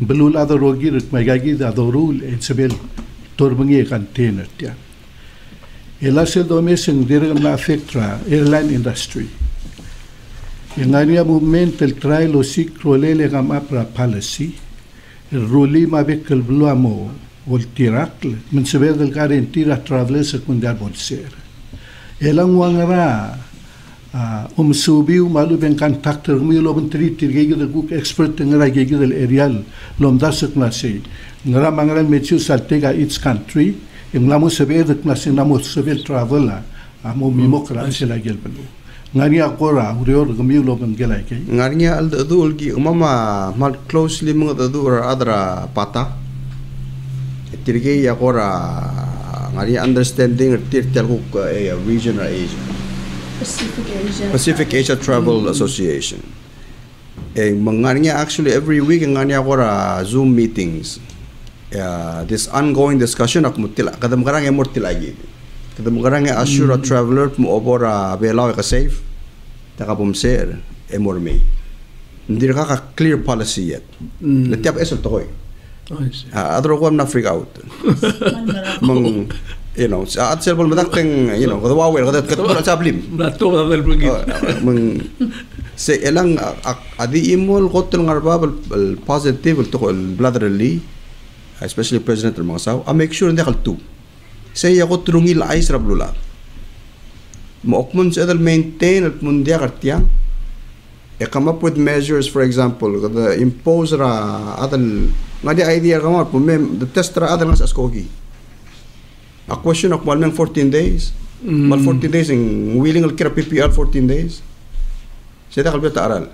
belul ada rogir magagida dorul etsebel torbangi kantene tia ela sel domeseng direm na affectra airline industry ingania movement el trial o sikrolele gam apra policy el ruli ma bekel bluamo ol tirakle men sebel del garantira travelers secundar bolser elang wangara subiu malu ben contactor mi lo ben tri tirgege de guk expert ngara gege del aerial lom dasak na se ngara mangara mechu saltega each country inglamu sebel de na se namo sebel traveler amo mimokra se la gel belu ngani akora urior gmi lo ben gelai ke ngani al dul gi mama mal closely mo dur adra pata tirge yakora ngani understanding tirtel guk region or Asia Pacific Asia Travel Association. Actually every week ngani akora Zoom meetings. This ongoing discussion akmutila kadam karang emortila gid. Kadam karang assure a traveler mo obora belaw ka safe takabumser emorme. Hindi ka clear policy yet. Letiap esol tokoy. Adro ko na freak out. Mang at selbol madakting kada wawel kada sablim nato da del bungit se elang adi imol kotol ngarba el positive to el bladderly especially president ng mga make sure hindi kaltu se ya ko trungil ais rablula mo okmon se dal maintain at mundia kartiang come up with measures, for example kada impose ra adal ngadi idea kamo the test ra adal mas askogi a question of 14 days. 14 days in willing al kira PPR 14 days. Saya kalbi ta aral.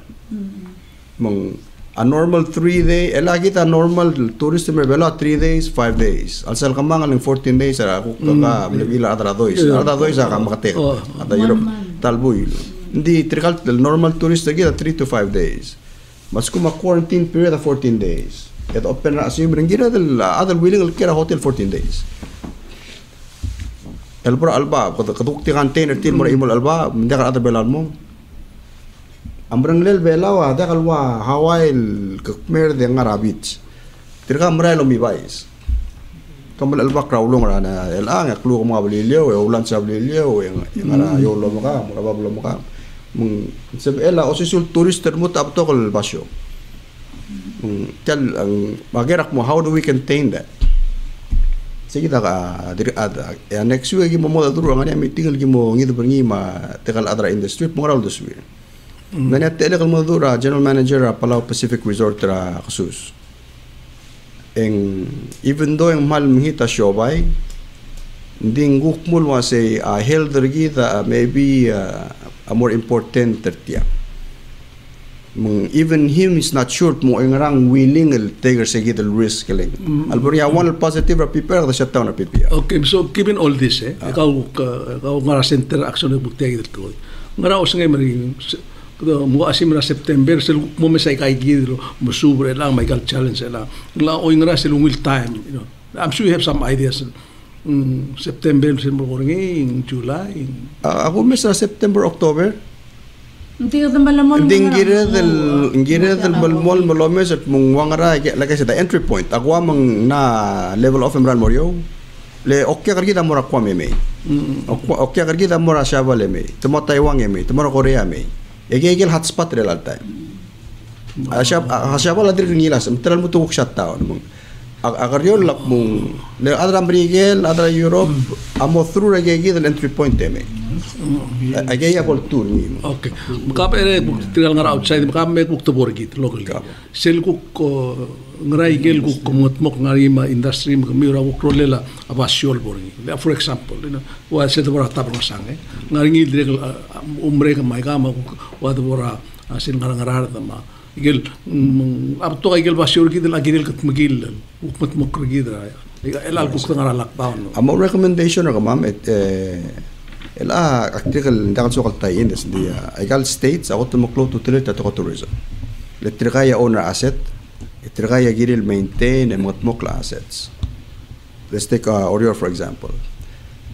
A normal 3 day, lagi ta normal tourist me bela 3 days, 5 days. Al sal kamang ang 14 days ako ka bila adra dois. Adra dois ka makate. Ada Europe talboy. Hindi trikal normal tourist lagi 3 to 5 days. Mas kuma quarantine period 14 days. Ito open na assume ringira adal willing al kira hotel 14 days. Elbora alba kaduk ti container til mora imol alba mendakal ada belal mo ambrang lel belawa dakalwa Hawaii kakmer de ngarabit tirka mra lo mi bais kamal alba krawlong rana elang aklu mo ablilio e ulan sa ablilio e ngara yo lo maka mura bablo maka mung seb ela osisul tourister mo tapto kol basyo tel magerak mo how do we contain that. Sige ka next week mo mo duro ngani mi tinggal mo ngido berngi ma tekal adra industry mo ral doswir. Ngani tele kal mo duro general manager Palau Pacific Resort ra kasus. Even though ang mal mihita shobay ding gukmul wa say health dergi maybe a more important tertia. Even him is not sure mo ngarang willing el tiger sa gid el risk keling alboria one positive prepare the shutdown PPR. Okay, so given all this ikaw ngara center action ng bugtay dito ngara os ngay mari mo asim na September sel mo mesay kay gidro mo sobre lang may challenge lang la o ngara sel will time I'm sure you have some ideas. September sel mo in July ako sa September October. Hindi gira del malmol malomes at mong wangara like I said the entry point agwa mang na level of emran morio le okya kargida mora kwa meme okya kargida mora shabale me temo Taiwan me temo Korea me egegel hotspot real time Siapa lah diri ngilas, terlalu mutu workshop tahun. Agar yon lak mung, le adra Brigel, adra Europe, amo through lagi the entry point teme. Agay ya pol tour ni. Okay. Makapere tinggal ngar outside, makame kuk tebor git local. Sel kuk ngarai gel kuk mok ngari ma industry mira kuk rolela abasiol borgi. For example, wa se tebor tab ngasang ngari ngil direk umre ka mai kama wa tebor asin ngarar ma. Igel ab to igel basiol git la gidel kat magil ukmat mok gid ra. Elal kuk ngara lockdown. Amo recommendation ra kamam artikel dakan sokal tayin des dia egal states agot moklo tutelet ta tourism letrigaya owner asset letrigaya giril maintain and mokla assets. Let's take Orior for example.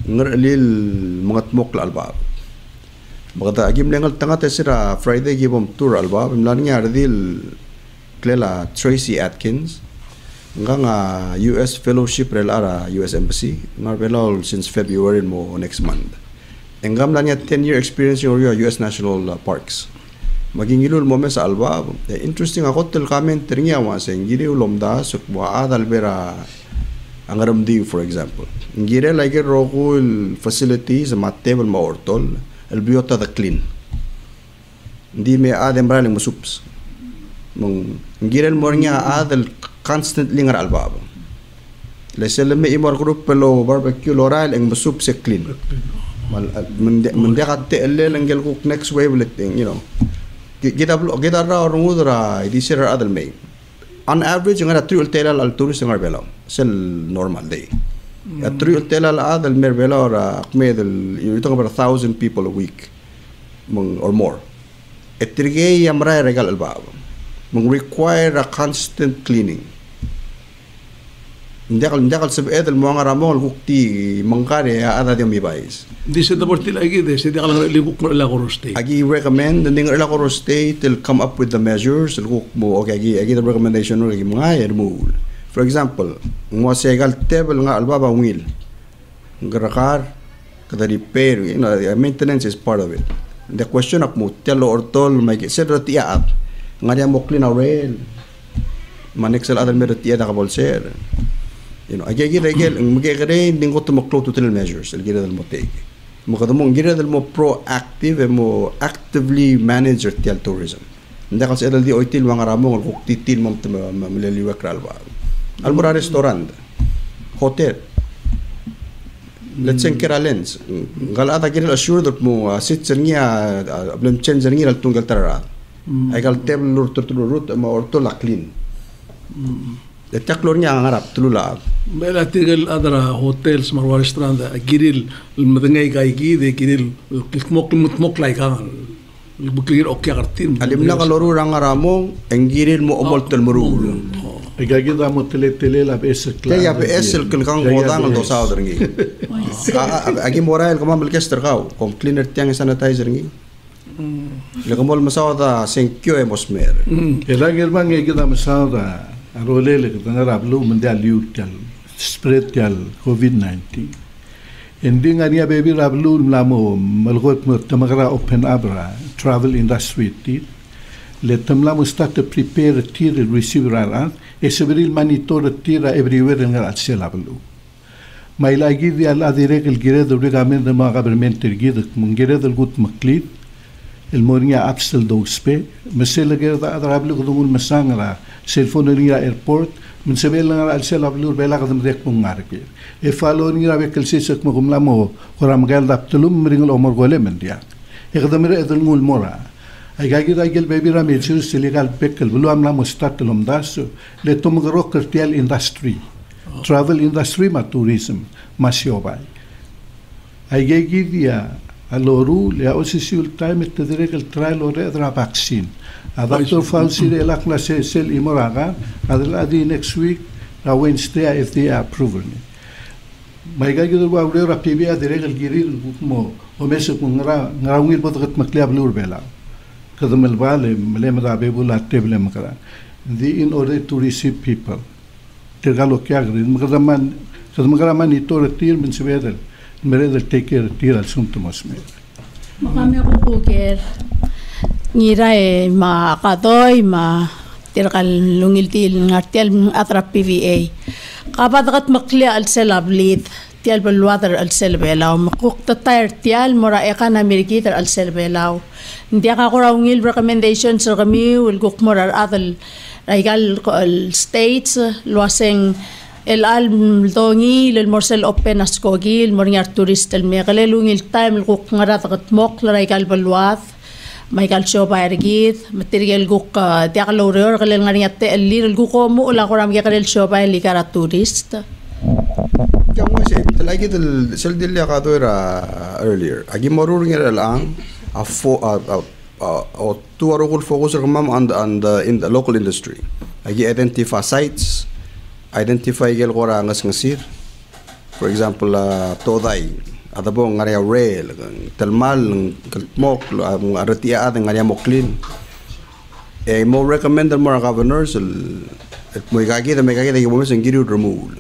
Ngerlil mangat mokla albab bagda agim lengal tanga tesira Friday gibom tour albab imlan nga ardil klela Tracy Atkins nga US fellowship rel ara US embassy ngarbelol since February mo next month. Engam lang niya 10-year experience yung US National Parks. Magingilul mo sa alba. Interesting ako tel comment ringa wa sa ngiri ulomda sukwa adal bera angaramdi for example. Ngire like rokul facilities ma table ma ortol el biota the clean. Hindi me adem braling musups. Ngire mo niya adal constantly ngar alba. Lesel me imor group pelo barbecue loral ang musup se clean. Mendekat tele lenggel kuk next wave letting kita ra rungudra di sira adal may on average ngara triul tela al tourist ngar belaw sel normal day at triul tela al adal mer belaw ra akmedel you talk about 1,000 people a week or more etrige yamra regal al bab require a constant cleaning. Ndakal sab edel mo nga ramol kukti mangkare ada dem ibais. Di sa daporti lagi de sa dakal liguk mo Ilocos State. Agi recommend ning Ilocos State will come up with the measures kuk mo okay agi the recommendation agi mga mo. For example, mo segal table nga albaba wheel. Ngrakar kada repair, maintenance is part of it. The question of mo telo or tol may sedro tiya up. Nga mo clean rail. Manexel adal meron tiya da kabolser. Agay regel magigere din ko tumaklo to tell measures el gira del mo take mo kadamo gira del mo proactive mo actively manage your tourism nda kasi el di oitil mga ramo kung titil mo malaliwa kralba almora restaurant hotel let's say kiralens galata gira assure that mo sit niya ablem change niya al tunggal tarara ay gal table lur turturut mo orto la clean التقلور نيا عرب تلولا بلا تيجل أدرى هوتيلز مروا ريستوران ده جيريل المدنيا جايجي ده جيريل الموك لايكان البكلير أوكي عرتين اللي بنلاقي لورو رانغ رامو إنجيريل مو أمول تلمرو إجاجي ده متلتلي لا بيسك لا بيسك كل كان غودان الدوساو درنجي أجي مورايل كمان بالكستر غاو كم كلينر تيان سانيتايزر نجي لكمول مساودا سينكيو إموسمير إلا غير ما نجي ده مساودا Rolele que tenga rablu mundial yutal spread tal COVID-19. Indi ngania baby rablu mlamo malgot tamagra open abra travel industry tit. Le tamlamo start to prepare tir receive rara e severil monitor tira everywhere in rat selablu. Ma ila gidi al adirek el gired el regament de ma government el gid mungired el gut maklid el moringa absel dospe mesela gerda adrablu gdumul masangra cellphone ngira airport min sebel nga al sel ablur bela kadam dek pung ngarke e falo ngira bekel sisak mo kumlamo koram galda tulum ringol omor gole mendia e kadam re edul ngul mora ay gagi dagel baby ram el legal bekel bulu amla mustatlum das le tum grok kertial industry travel industry ma tourism ma siobay ay gagi dia aloru le osisiul time tedrek el trial or edra vaccine Dr. Fauci elak na sel imoraga adladi next week na Wednesday if they are proven may gagawin ba ura PBA direk el giril mo o meso kung ngrawil po takat maklab lur bela kadamel bale mele madabe bula teble makara in order to receive people tergalo kya grin kadamagan ito retir min sebedel meredel take care tir al suntumos me Makami ko puger ngira ma kadoy ma tirkal lungiltil ngartial atra PVA qabadat maklia al selablit tial balwater al selbelaw makuk tatayr tial mora ekan amerikitar al selbelaw hindi ka ko ngil recommendations sa kami will guk mora adal raigal al states luaseng el al dongi el morsel open askogi el moringar turist el megalelung il time guk ngarat mok raigal balwat Michael Shoba ergit material guk tiakalo reor kalel ngariate elir guko mo ula koram ya kalel Shoba likara turist. Yang masih lagi del sel dilya kadora earlier. Agi morur ngira lang a tu arugul focus ramam on the in the local industry. Agi identify sites, identify gel kora ngas ngasir. For example, Todai. Ada po ngariya rail, talmal, kalmok, aratia at ngariya moklin. Mo recommend the more governors, mo ikakita yung mga giriw remove.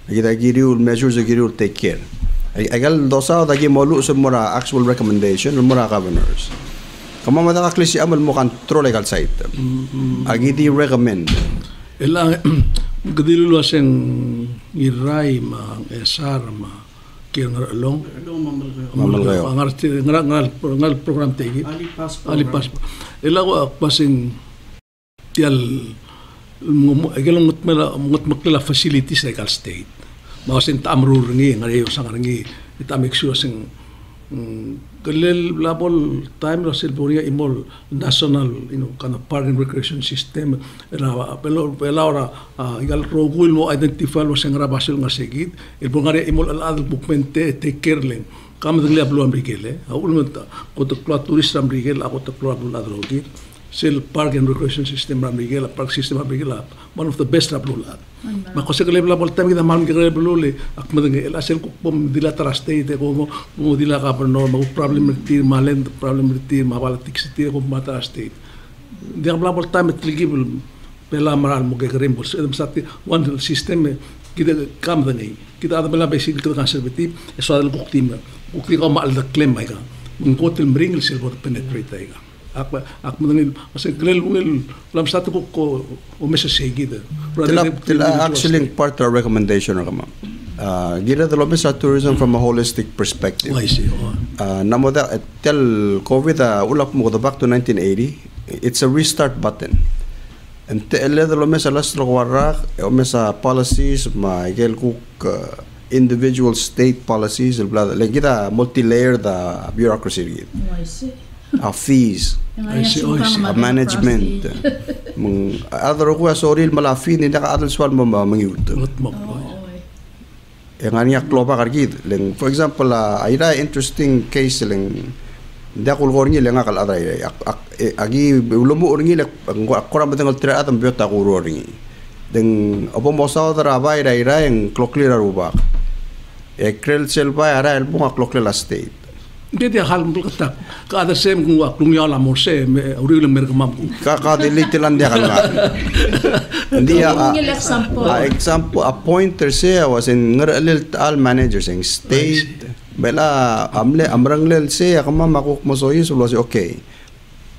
Kita giriw measures giriw take care. Agal dosa dagi molu sa mura actual recommendation ng mura governors. Kamo madakakli si amal mo control legal site. Agi di recommend. Ela gadilulo sing iray ma esar ma kaya ngaralong ngal program tegi alipas ela ko pasing tial agelong mutmela facilities legal state masin tamrur ngi ngayo sangarngi ita make sure sing kalel labol time rasil boria imol national kind of park and recreation system era pelora igal rogul mo identify lo sengra basil nga segit el bongare imol al adal bukmente take care len kam dele ablo amrikele aul menta ko to tourist amrikele ako to ablo adrogi sel park and recreation system amrikele park system amrikele one of the best ablo lad ma ko se kalel labol time kita mal ngere blole akmadenge el asel ko pom dila traste te ko mo dila ka no mo problem retir malen problem retir ma bala tixite ko mata state dia labol time tligibul pela maral mo ke rembos edem sati one system kita kam dani kita ada bela basic kita conservative eso adal buktim ko mal da claim mai ka ko til mring sel bot penetrate ai ka ak madangil kasi grel lam satu ko o mesa segida actually part of recommendation kama gira the lobby tourism from a holistic perspective. I see. Namo da tel COVID ulap mo back to 1980 it's a restart button and tel the lobby sa lastro warak o mesa policies ma gel cook individual state policies like kita multi-layered bureaucracy. I see. Fees, management, other ko sorry malafin hindi ka adal swal mo mangyut. Yang aniya klopa kargid. For example, ayra interesting case lang. Hindi ako lorngi lang akal aday. Agi ulumo orngi lang akora batang ultra atam biot ako lorngi. Deng opo mo sa otra abay ayra yang kloklir arubak. Krel selba ara el bunga kloklir la state. Jadi hal mengkata kada sem kung aklung yala morse uri lang merkamam ka dilitilan dia kan dia example a pointer say was in ngaralil al managers in state bela amrang lel say kama makuk mosoyi sulo si okay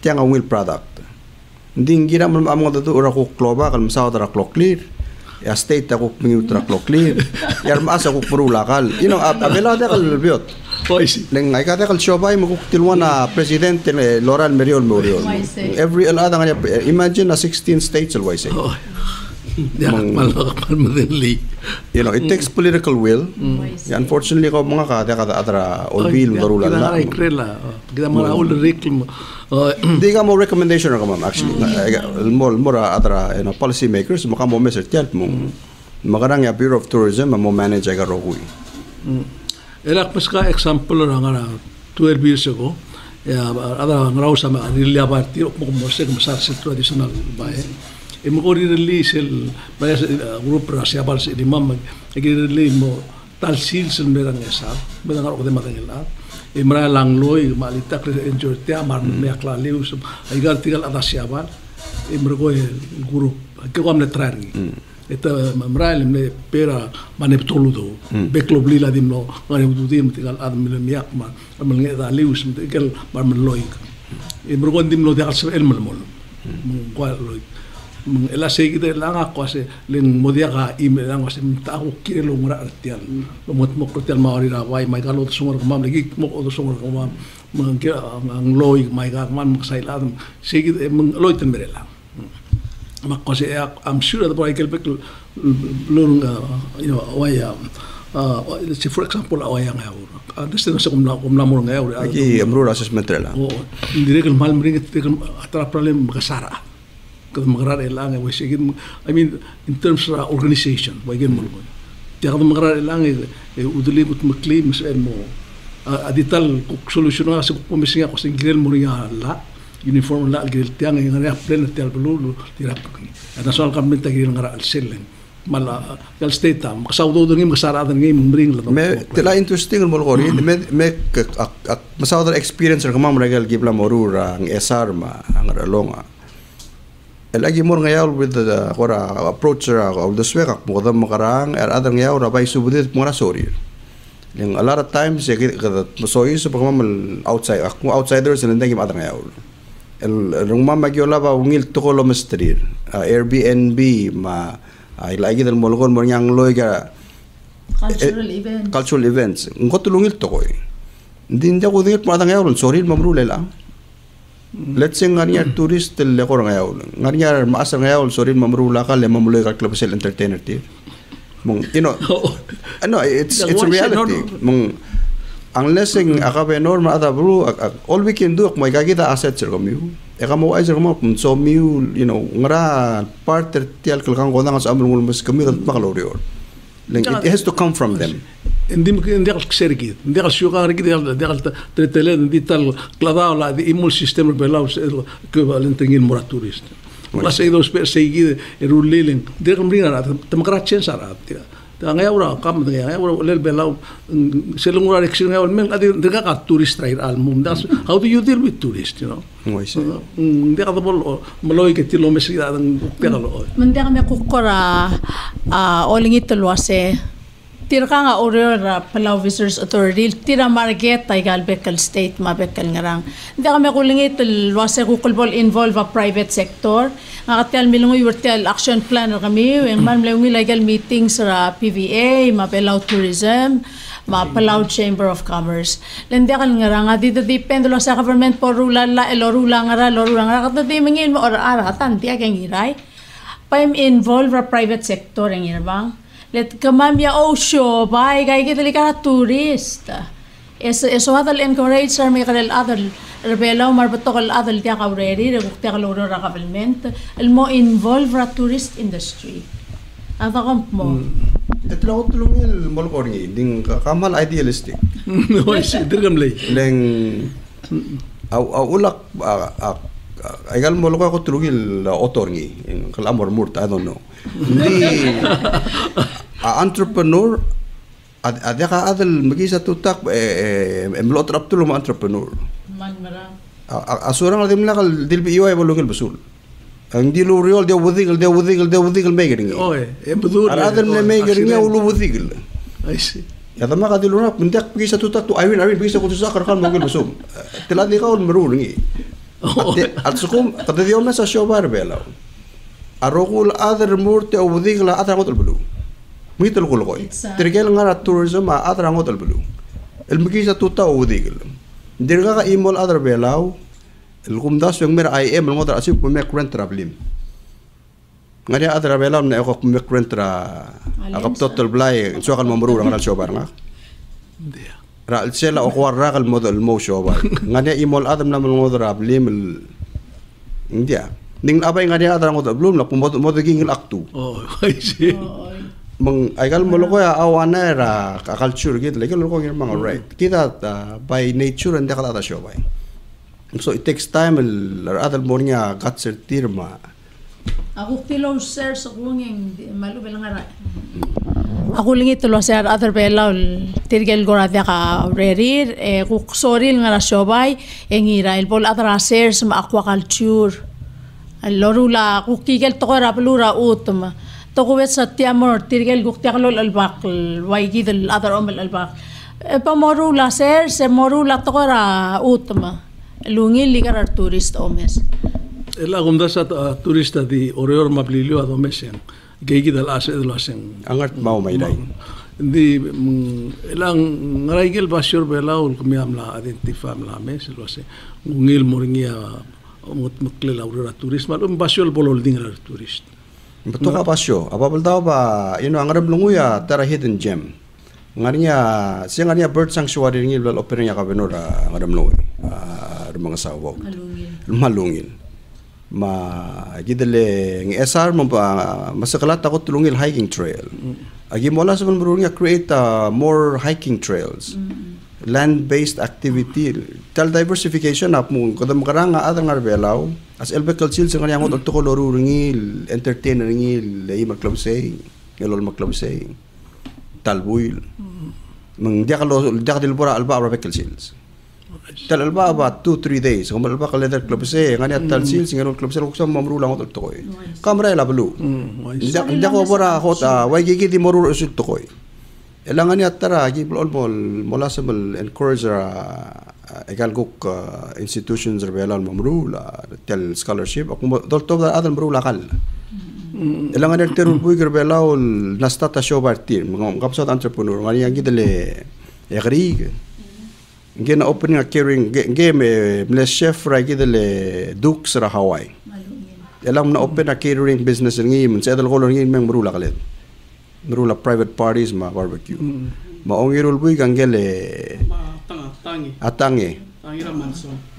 tiang will product nding gira mo among datu ura ko kloba kal masaw dara kloklir ya state ako mingutra kloklir yar maasa ko purulakal abela da kal biot Leng ay kata kal Shobay magkutilwan na presidente Loral Meriol Moriol. Every alada nga imagine na 16 states always. It takes political will. Unfortunately ko mga kada atra olbil darulan na. Kita maraul reclaim. Di ka mo recommendation ka ma'am actually. More atra policy makers maka mo message tiyan mo. Makarang ya Bureau of Tourism mo manage ay karokuy. Elak paska example nga 12 years ago ada ngraw sa rilya party mo kumose sa traditional bae mo ko release el bae group rasya bal sa imam release mo tal sil sa merang esa merang ko de matangila imra langloy malita enjoy te amar me aklaliu ay gartigal adasya bal imro ko group ko am letrari Eta mamrail me pera maneptoludo beklobli la dimno ngani butudim tigal ad mileniak ma amal ngeda lius tigal barmen loik Imrugon dim lo de alsa el malmol. Kual ela seguida lang ako kasi ling modia ka email lang kasi tao kilo ngara artian mo ko tel maori ra wai mai galo sungor ko mam lagi mo ko sungor ko mam ang loy mai ga man maksailadam seguida loy ten merela mak kasi I'm sure that boy kel bek lung wai let's say for example away ang ayaw this is kum na mo ng ayaw aki amro assessment rela indirectly mal mring atra problem makasara magrar elang I mean in terms of organization wagin mo ko tiyak magrar elang uduli but makli misel mo adital solution nga sa komisyon ako sa ingil mo rin la uniform la gil tiang nga plan tel bulu tirap ko national government tagil nga al selen mala gal state tam kasawdo do ngim kasarada ngim bring la me tela interesting mo ko rin me masawdo experience ka mam regal gibla morura ang SR ma ang rolonga lagi mo ngayaw with the approach of the swek mo da makarang other ngayaw rabay subudit mo sorry yung a lot of times so iso pa kamal outsiders and then other ngayaw el mama gyola ba ungil to ko street Airbnb ma ay lagi dal mo lgon mo yang loy ga cultural events ngot lungil to ko hindi ko dinit mo atang ngayaw sorry mamrule lang let's say nganya tourist le ko ngayaw nganya maasar ngayaw sorin mamrula ka le mamuloy ka club sel entertainer ti mong no it's a reality mong unless ang akabe normal ata bro all we can do may gagita assets ko miu mo ay mo so miu ngara partner tial kang ko nga sa amrul mas kami makalorior it has to come from them hindi ako sergit hindi ako syuka rigid hindi ako tretele hindi tal klada la di imul sistema belaw equivalent ngin moraturist kasi dos per seguide ruliling hindi ko mringa tamakara chance ara ngayon ora kam ngayon ora lel belaw selung ora reaction ngayon men adi ndega ka tourist trail al mum das how do you deal with tourists hindi ka bol maloy ke tilo mesida ang pegalo mende kami kukora olingit luase tira ka nga order Palau Visitors Authority tira market ay galbekal state mabekal ngarang hindi kami kulingit luase kukulbol involve a private sector nga katel milungoy virtual action plan kami yung man milungoy legal meetings sa PVA Palau Tourism Palau Chamber of Commerce lende kal ngarang dito depende lo sa government po rula ngara kato di mingin mo ara tan tiya kang iray pa involve a private sector ang irbang let kamamya show bay kay kita lika tourist eso hadal encourage sir may kadal adal rebelaw marbato kal adal tiya ka ready regukti ka loro ra government el mo involve ra tourist industry ata kamp mo etlo tulungil mol ko rin ding kamal idealistic no dirgam lay leng ulak ay gal mo ko tulungil author ngi kalamor murta I don't know hindi entrepreneur ada ka adal magisa tutak emlot rap tulong entrepreneur asurang adim lakal dilbi iwa bolongil basul ang dilu real dia wudigil megering betul adal na megering ya ulu wudigil I see ya tama ka dilu na pindak magisa tutak to awin magisa ko sa karkan mogil basum tiladi ka ul merul ngi at sukum kadadiyo na sa show barbelaw arokul other murte o wudigla atra ko bulu mitul ko loy tirgel ngara tourism atra ko bulu el magisa tuta o wudigil dirga ka imol other belaw el kumdas yung mer IM ngotra asip ko mek rent problem ngari other belaw na ko mek rent ra akap total blay so kan mamru ra show bar nga ra sela o kwara kal model mo show bar ngani imol adam na ngotra problem india ning abay nga niya atarang ko blum na pumoto gingil aktu I see mang ay kal mo ko ya awana ra ka culture gid like ko ngir mga right kita by nature and kala ta show bay so it takes time el other morning gat sertirma ako kilo sir sa kunging malu belang ara ako lingi tulo sir other belaw tirgel gorada ka rerir ku soril nga show bay engira el bol other sir sa aquaculture lorula kukigel tokora pelura utma tokuwet satyamor tirgel guktiaklol albak waigi del other omal albak pa morula ser se morula tokora utma lungil ligar turist omes. Ela gumda sa turista di oreor mablilio adomesen. Gegi dal ase dal aseng. Angat mau mai dai. Di elang ngaraigel basyor belaul kumiam la identify la mes lo ase. Ngil moringia mutmukle la urera turisma basyor bolol dingra turist. Betul ka pasyo. Apa baldaw ba angarab lunguya tara hidden gem. Ngarinya bird sanctuary ngil lal operanya ka benora ngadam lunguy. Mga sawog. Malungil. Gidale ng SR masakalat ako tulungil hiking trail. Agi mola sa mga create more hiking trails. Land-based activity. Tal diversification up mo kadam karanga adang arbelaw as elbekal sil sa kanyang utol ko loro ringil entertainer ringil lay magclub say ngelol magclub say talbuil mang diak dilbora alba arbekal sils tal alba about 2-3 days kung alba ka leather club say ngani tal sils ngelol club say kusam mamrulang utol to koy kamera la blu diak ko bora hot way gigi di morur usut to koy elangan niya tara gibol mola sa encourage egal guk institutions rebelal mamrula tel scholarship ako dolto da adan mamrula kal elangan niya terul buy rebelal nastata show partir mga kapsat entrepreneur ngani yang gidele egrig ngena opening a catering game mle chef ra gidele dukes ra Hawaii elang na open a catering business ngi mun sa dal kolor ngi mamrula kalet Merula private parties ma barbecue. Maongirul buy kanggele atangi.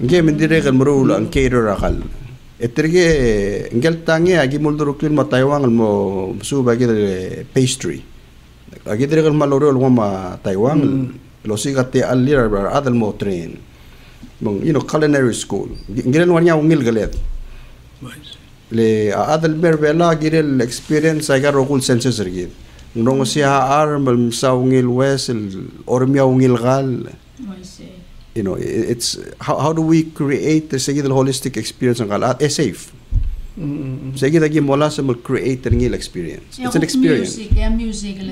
Nge mendire kan merula ang caterer akal. Eterge ngel tangi agi muldurukil ma Taiwan mo suba gide pastry. Agi dire kan malorol ma Taiwan lo sigate alir adal mo train. Mong culinary school. Ngiren wanya ungil galet. Le adal berbela girel experience agar rokul senses rigid. Nung siya arm sa ungil west ormia ungil gal. It's how do we create the holistic experience ng kalat safe. Sige lagi mola sa create ngil experience. It's an experience. Music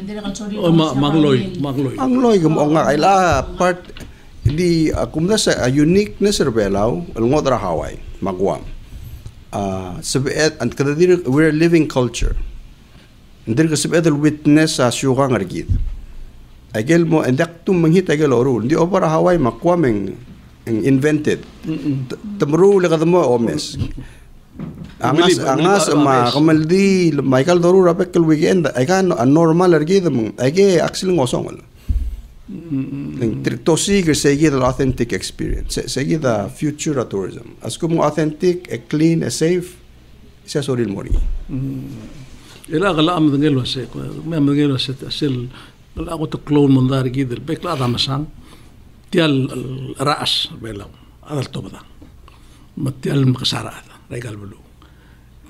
magloy mo nga ila part di kumda sa uniqueness rebelaw ngodra Hawaii magwam. And we're a living culture. Ndir ka sabed witness sa syuka ngargid. Agel mo endak tum manghit agel orul. Di opera Hawaii makwameng invented. Tamru la kadmo omes. Angas ma kamaldi Michael Doru rapekal weekend ay kan normal argid mo. Age actually ngosong. Tosi ke segi the authentic experience. Segi the future of tourism. As kung authentic, clean, safe, isa soril mori. Ila kala am dengelo se, me am dengelo se asil kala ako to clone mandar gidel. Bekla ada masang tial ras belaw. Adal to bada. Matial makasara ada. Regal bulu.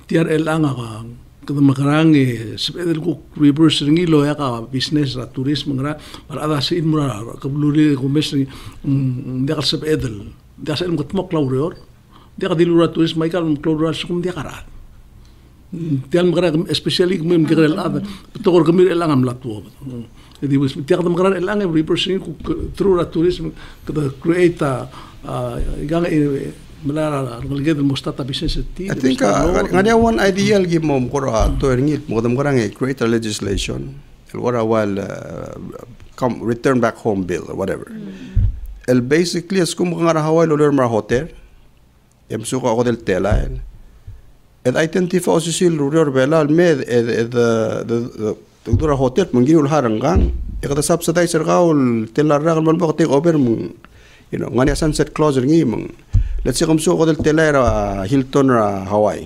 Tiar elanga ka kada makarang sebedel ko reverse ngilo ya ka business ra tourism ngra para ada sin mura kabluri ko mes dia sebedel dia sel mot mok laurior dia dilura tourism mai kal klora sukum dia karat tian makarang especially mem gerel ada tokor kemir elangam latu jadi dia kada makarang elanga reverse ko through ra tourism kada create gang melara ngalged mustata business ti. I think ngania one ideal gi mom ko to ngit mo dam garang create a legislation what a while come return back home bill or whatever. El basically as kum ngara Hawaii lo mar hotel em suka ko del tela el identify osil ruror bela al med the dura hotel mangirul harangang e kada subsidize gaul tela ragal man ba take over mung ngania sunset clause ngi mung let's say kung suko del telera Hilton ra Hawaii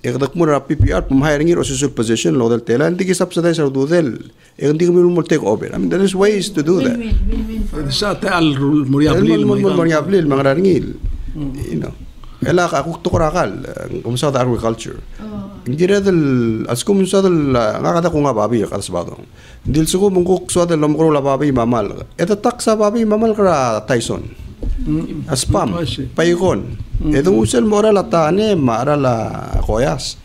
ekdak mo ra PPR pumhiring or susul position lo del tela hindi ki subsidize ra dudel hindi mo take over. I mean there is ways to do that sa tal muriablil mga ringil ela ka kukto korakal kung sa agriculture hindi del as kung sa del ngakata ko nga babi katas badong dil suko mungkuk sa del lomkro la babi mamal eta taksa babi mamal kra Tyson Aspam, payikon. Itong usel mo la tane, maara la koyas.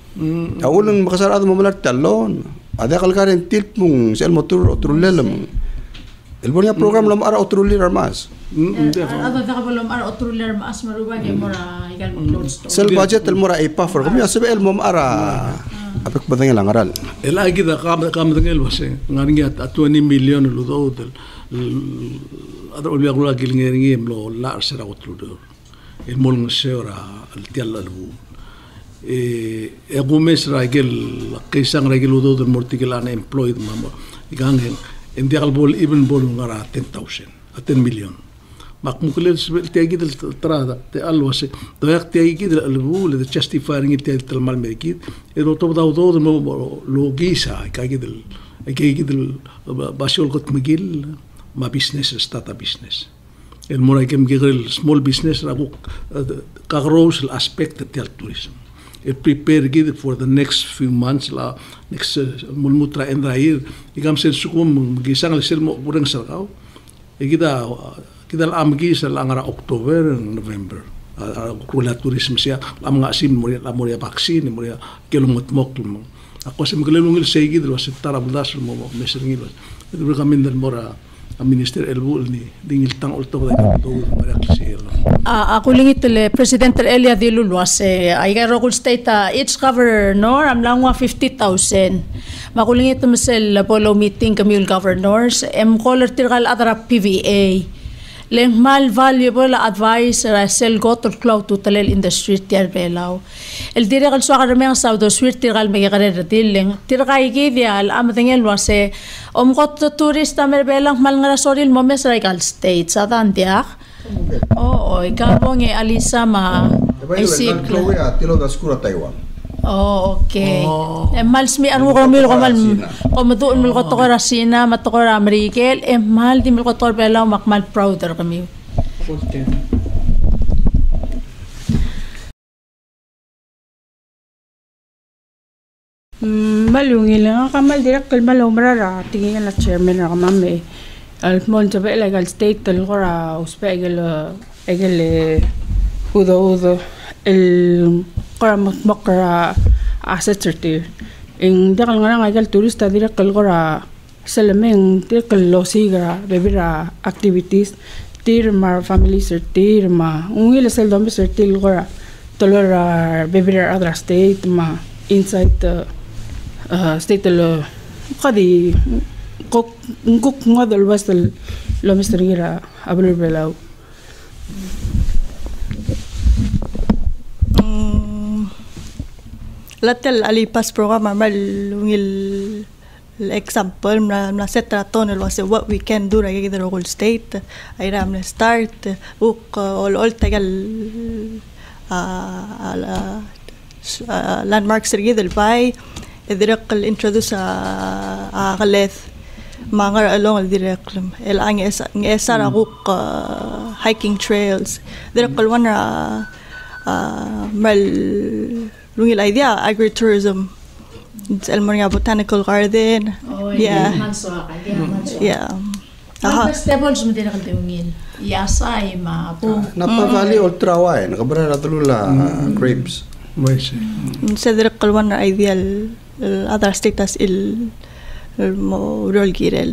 Aulang makasarado mo malar talon. Ada kalkarin tilt mong sel mo trulelam. Ilbonya program lam ara otrulir armas. Ada ka belum ar otruler mas maruba ke mora igal close store. Sel budget el mora ipa for kami asabe el mom ara apik badang langaral. El agi da kam dengel wase ngaringi at 20 million lu do del ada ul yagula gilngeringi mlo la sera otruler. El mol ngesera al tial albu. Egumes ragel kaisang ragel do del mortigelan employed mamo igangen en dial bol even bol ngara 10,000 10 million. مقموكلين تيجي الترادا تقلوسي ضيق تيجي الألبول اللي justifying تيجي المال مريكيد إذا تبغى وضوء لوجيسا كيجي باشول قط مجيل ما business startup business المرة كم جيل small business راجو كغروس الأسبكت تيال tourism prepare جيد for the next few months لا next ملموترا إن راير يقام سيرسكم جيسان لسير مورين سرقاو يجيدا kita amgi selangara Oktober November kula turisme sia am ngasin moria vaksin moria kelumot moklum ako sem kelungil segi dro setara budas mo meseringi itu kami dan mora minister elbul ni dingil tang ulto da do moria klisier ako lingit le president Elia Dilulwas aiga rogul state each governor am langwa 50,000 makulingit mesel polo meeting kamil governors color tirgal adra PVA leng mal valuable advice sel got cloud to tell industry tier belaw el direct so agarmeng sa do swir tirgal me garer dileng tirgai gi dia al amdengel wase got tourist amer belang mal ngara soril momes regal state sa dan dia ikabong alisa ma isip tilo da skura Taiwan. Okay. Mal smi anu kamil kamal komado mil kotor Rasina matokor Amerikel mal di mil kotor belaw makmal prouder kami. Malungil nga kamal direct kalmal umrara tingin na chairman na kamame al mon sabe legal state tal gora uspe egel udo el kora makra asset certir in dakal nga ngagal turista direct kalgora salameng direct losigra bebira activities tir mar family certir ma ungil sel dom certir gora tolora bebira other state ma inside the state lo qadi nguk ngadal wasal lo mistrigira abul belaw latel alipas program mal ngil example na set raton el was what we can do like the whole state I ram start all tagal landmarks rigi del bay direct introduce galeth mangar along direct el ang esar akuk hiking trails direct one mal lungil idea agritourism el Moria Botanical Garden vegetables mo din kaltungil yasay ma po Napa Valley ultra wine kabra ratulula grapes صدر قلوان ideal other status المورول جيرل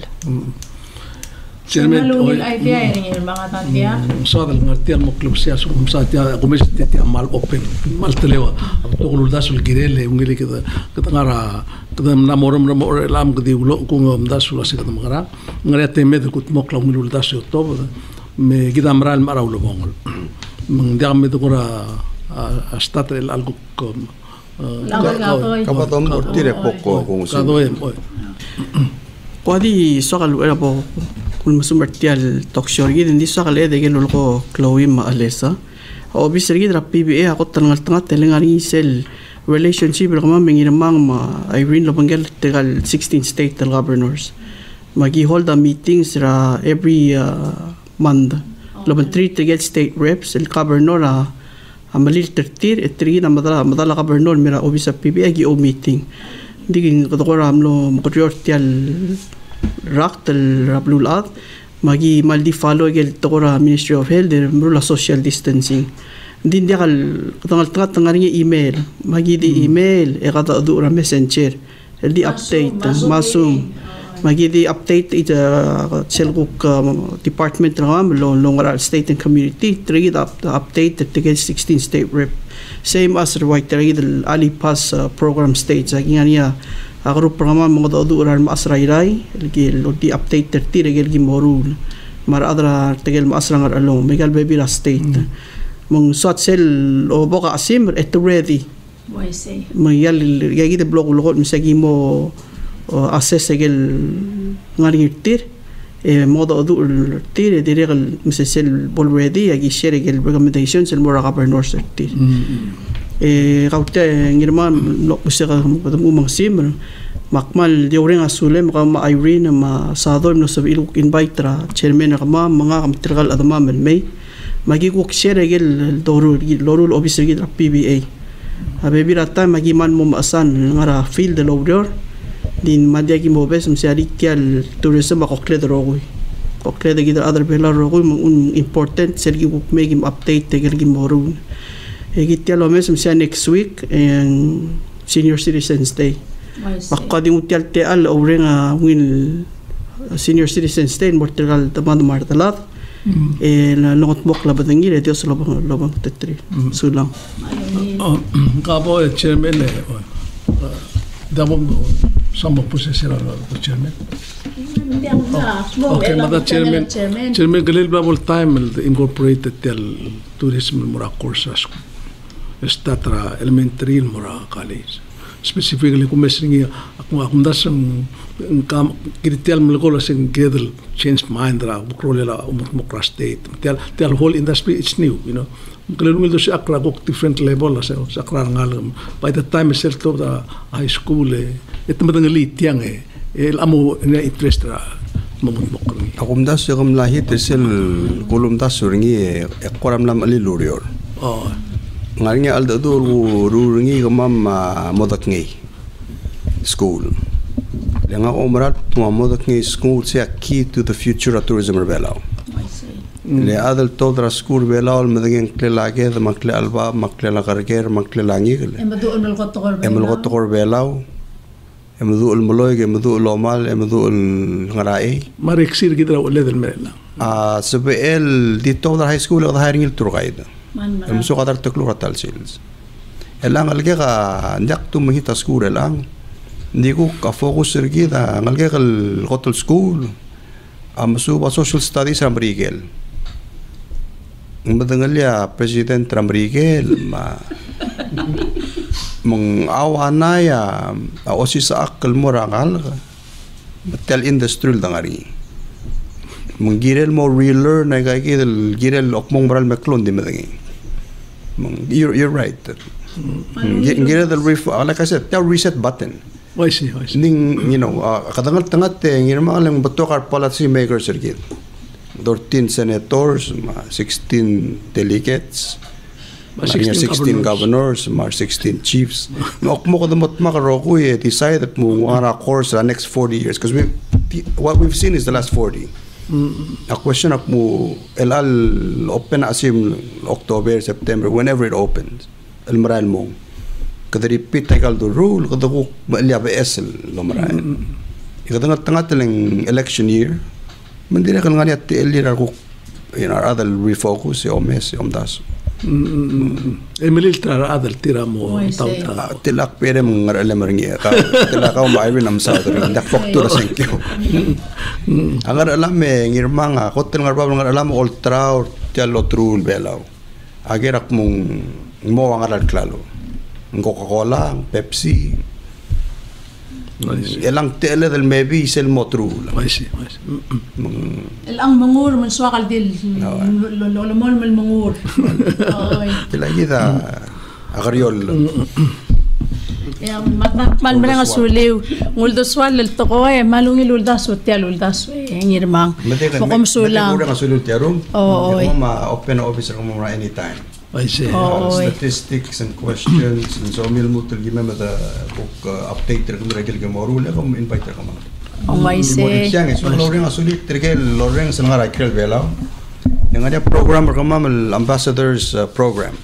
malungil idea ini mga tantia صاد الغرتيال مقلوب سياسة ومساتيا قميص تيتي مال أوبن مال تلوا تقولوا داس الجيرل ونقولي كذا نرى كذا نامورم لام كذي ولو كون داس ولا سكذا مغرا نرى تيمد كنت مقلوب نقول داس يطوب me كذا مرال مرا ولا بونغل من دام تقولا أستات الألقو kapatom ortire poco con Quadi sogal era po kung masumartial talkshow gid hindi sogal de gelo ko Chloe ma Alesa obis gid ra PBA ako tangal telengari sel relationship ra ma mengirmang ma Irene Lobangel tegal 16 state governors magi hold a meetings ra every month loban 3 tegal state reps el governor amalil tertir etri na madala governor mira obis PBA gi o meeting digin kodokora amlo mokotial raktel rablulat magi maldi follow gel tokora Ministry of Health der mrula social distancing din dia kal tangal tangaringi email magi di email e kata dura messenger di update masum Magi update ita selguk department ng longar state and community trade update the 16 state rep same as the white trade ali pass program states aging niya agro programa mga doduran maasrayray lagi lodi update 30 regel gi morul mar adra tegel maasrangar along megal baby la state mong sot sel o boka asim at ready why say mayal yagi de blog lokot misagi mo assess egel ngaritir modo adu tir diregal misel already agi share egel recommendations el mora governor tir kaute ngirman no usera umang sim makmal dioreng asule ma Irene ma sador no sabi iluk invite ra chairman kama mga kamtrigal adama may magiguk share egel lorul officer gid PBA abebi rata magiman mo maasan ngara field the loader din madya ki mobes msiari tial tourism akokle rogoy kokle de gidar other belar rogoy un important sergi book make him update tegel gi morun egitial omes msia next week and senior citizens day makading utial te al orenga win senior citizens day mortal tamad martalat la lot bok la badangi le dios lobang tetri sulang kabo chairman damo sama posesera chairman okay mada chairman galil babol time incorporated tel tourism mura courses estatra elementary mura college specifically kumesringi akum dasang kam kritial mulkola sing gedel change mind ra bukrolela umukra state tel whole industry it's new kalulungil do si akra gok different level sa akra ngal by the time is to the high school et madangali tiang el amo na interest ra mamutmok akum das yung lahi tesel kulum das ringi ekoram lam ali lurior ngaringa alda do ringi kamam modak ngi school lenga omrat mo modak ngi school se key to the future of tourism rebelao le adal todra school belal madagin klelage the makle alba makle la garger makle langi emel gotokor belao emdu ul moloy emdu lomal emdu ul ngarai marexir gidra ole del merela sbel di todra high school the hiring il turgaida emso qadar teklu ratal sales elang alge ga ndak tu mahita school elang ndiku ka focus sergida ngalge gal hotel school amsu ba social studies amrigel madangalia president ramrigel ma mong awanaya osis akal morangal tel industrial dangari mong girel mo relearn na gagidel girel okmong moral meklon di madangi you're right girel the like I said tell reset button why see ning kadangal tangat ngirma lang batokar policy makers sergid 13 senators, 16 delegates, 16 governors, 16 chiefs. Mo kadamot makaroko decided mo wala course the next 40 years because what we've seen is the last 40. A question of mo elal open asim October, September, whenever it opens. El maral mo kada repeat tagal do rule kada ko malia ba esel lo maral. Ikadangat tangat lang election year. Mandira kan ngani at elir ako our other refocus omes omdas emilil tra other tira mo tawta tilak pere mong alamerngi ka tilak ka maayrin am sa dak faktura senkyo angar alam ngirmanga kotel ngar bab ngar alam ultra or tialo trul belaw agerak mong mo angar klalo Coca-Cola Pepsi elang tele del maybe sel motru elang mangur man swakal dil lolomol mal mangur lagi da agariol ya man menang suliw nguldo swal el tokoy malungi luldas hotel luldas ngirmang pokom sulang ko sulut yarum ma open officer mo anytime I see. Statistics and questions and so mil mutul gima mada book update terkum regel ke moru le kom invite terkum. I see. Yang so loreng asulit terkel loreng sengar ikrel bela. Yang ada program berkamam ambassadors program.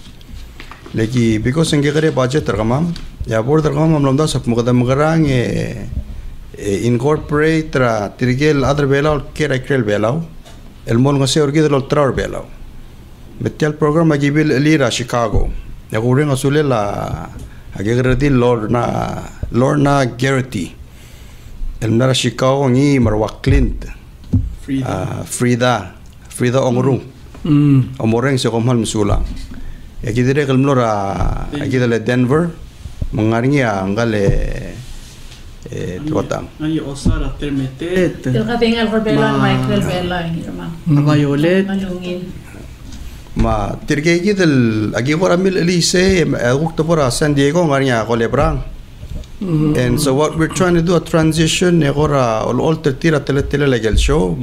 Lagi because yang kira budget terkamam ya board terkamam lomda sap mukadam ngarang incorporate tra tirigel other belau kera krel belau el mon ngase orgi del trar belau metal program agibil elira Chicago ya guring asule la agirati Lorna Garrity el nara Chicago ni marwa Clint Frida Ongru omoreng se komal musula ya kidire kal mlora agidale Denver mangaringia ngale tuatang ay osara termetet Tilkatingal ko bela Michael bela irma. Violet ma tirgegi del agi ora mil elise october San Diego ngaria colebrang and so what we're trying to do a transition agora alter tira tele legal show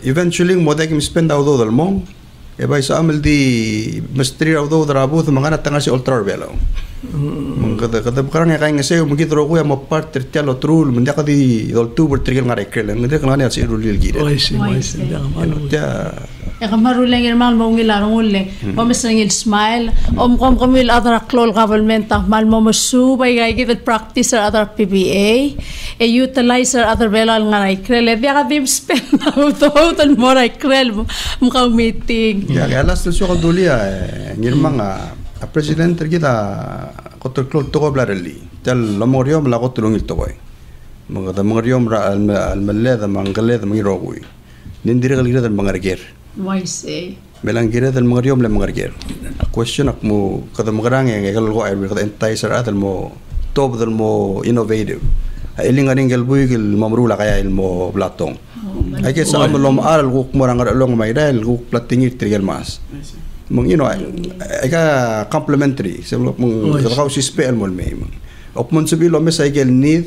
eventually modek spend out del mong e vai sa amel di mestri out do rabu mangana tanga si ultra belo kada bukan yang kain ngasih mungkin terus aku yang mau part tertial trul mendia kadi october tergel ngarai kelen mendia kan ada si rulil gitu Ya kamarulang irmal mo ngilarong uling. Pamisangil smile. Kom kamil other clol government mal mo masubay gay gid practice other PBA. Utilize other belal ngaray krel. Dia kadim spend out moray krel mo meeting. Ya alas tu soal dulia ngirmang a president kita kotor clol to blareli. Tal lamoriom la kotor ngil to boy. Mga mangoriom ra al maleda mangaleda mangirogui. Nindire galira dal mangarger. Why say? Melangira del mangariom le mangarger. Question ak mo kada magarang yang egal go ay kada enticer atal mo top del mo innovative. Iling aning gelbuy gel mamrula kaya il mo platong. Ay ke sa lom aral go morang long may dal go platingir trigel mas. Mong ay ka complementary. Sebelum mong kada si spell mo may. Opmon sabilo mes ay gel need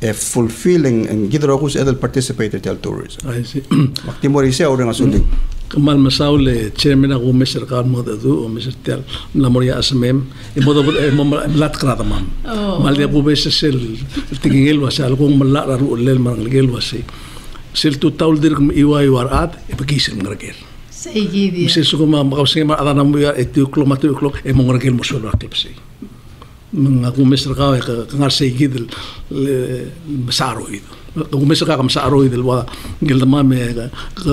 fulfilling and gidro kus edel participated tel tourism. I see. Maktimori se orang asuling. Kamal masaule chairman ako Mr. Kar mo dadu o Mr. Tel la moria asmem e modo lat krata mam. Mal dia bubes sel tingil wasal kung mala ru lel marangel wasi. Sel tu taul dir iwa iwarat e pakisel ngargel. Seguidi. Mrs. Sukuma makausin ma adana mo ya 8 o'clock matu o'clock e mo ngargel mo solo klipsi. Aku Mr. Kau kengar segid masaro itu. Aku Mr. Kau masaro itu wa gilda mame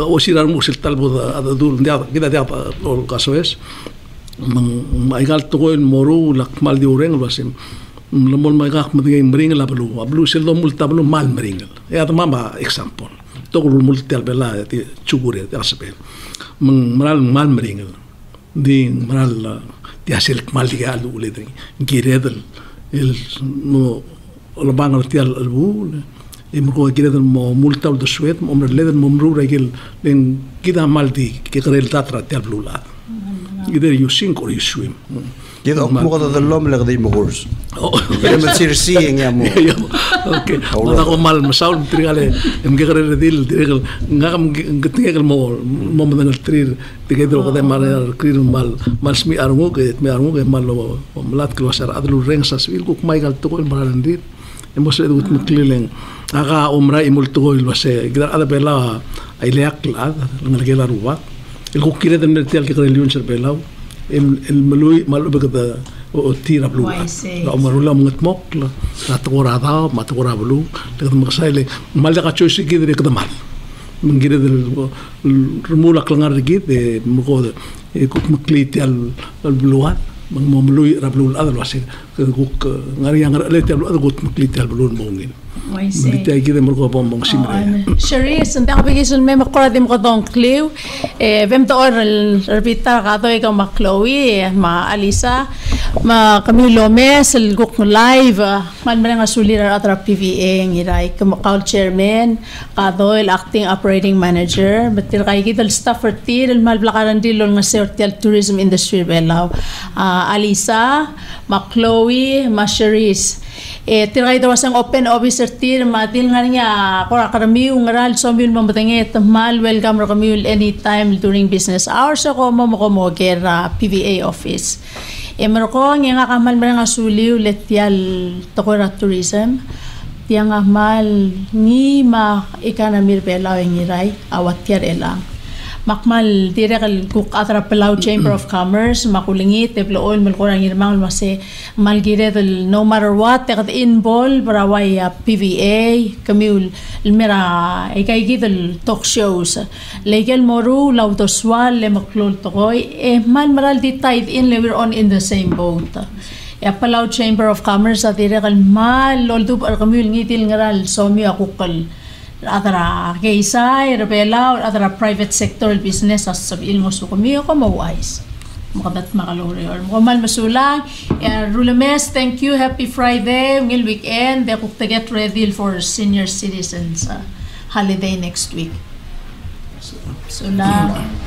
osirar musil talbo ada dul dia kita dia ol kaso es. Maigal to el moru lakmal di ureng wasim. Lemol maigak mending mering la blu sel do multa blu mal mering. Ya mama example. To multa tel bela ti chugure ti asbel. Mal mering. Di mal di hasil maldiga alu ledri giredel el mo lo bangal tial albu e mo giredel mo multa do suet mo ledel mo mru regel len kida maldi ke grel tatra tial blula either you sink or you swim Kita mo kada dalom la gadi mogurs kaya matsir seeing ya mo okay wala ko mal masaul trigale em gegre dil direl ngam getingel mo madangal trir tigedro kada mal krir mal smi arungo ke mal malat klosar adlu rengsa civil ko maigal to ko malandir emos edut muklilen aga umra imulto il wase gidar ada bela aileak ad ngalgela ruwa el ko kire den tel ke religion ser bela el malui malu begada o tira blu la umarula mutmok la tora da matora blu le masaile mal da choisi gidre kdamal من جريد المولك لنارجيد مقود يكوك مكليتي البلوات من مملوي ربلو الأذل واسي كوك غاري غارليتي الأذل قلت مكليتي البلو المونين بيتاي كده مرقو بوم سيمري شريس انت بيجيش الميم قرا دي مقدون كليو فيم تور الربيتا غادو يكو ماكلوي مع اليسا ما كاميلو ميس الجوك لايف ما مرنا سولير اترا بي في اي نيراي كم قال تشيرمان غادو الاكتينج اوبريتنج مانجر بتل غاي كده الستاف تير المال بلاغاندي لو نسير تيل توريزم اندستري بلاو اليسا ماكلوي ما شريس tiray daw sang open officer tir matil nga niya kora karami ungaral sombil mamatangit mal welcome ro kami anytime during business hours ko mo gera PVA office emro ko nga kamal nga suliw letial tokora tourism tiang mal ni ma economy belaw ngiray awat tiar elang makmal direkal kuk atra Palau Chamber of Commerce makulingit teblool malkurang irmang mase malgire no matter what tekat inbol baraway PVA kamiul mera ikaygidal talk shows legal moru lautoswal le maklol tokoy mal maral ditayt in we're on in the same boat Palau Chamber of Commerce at direkal mal loldup ar kamiul ngitil ngaral somi akukal atara kaysay rebela atara private sector business as sabiil mo so kami ko mawais makadat makalori or mal masulang Rulames, thank you, happy Friday ngil weekend de kuk to get ready for senior citizens holiday next week so lang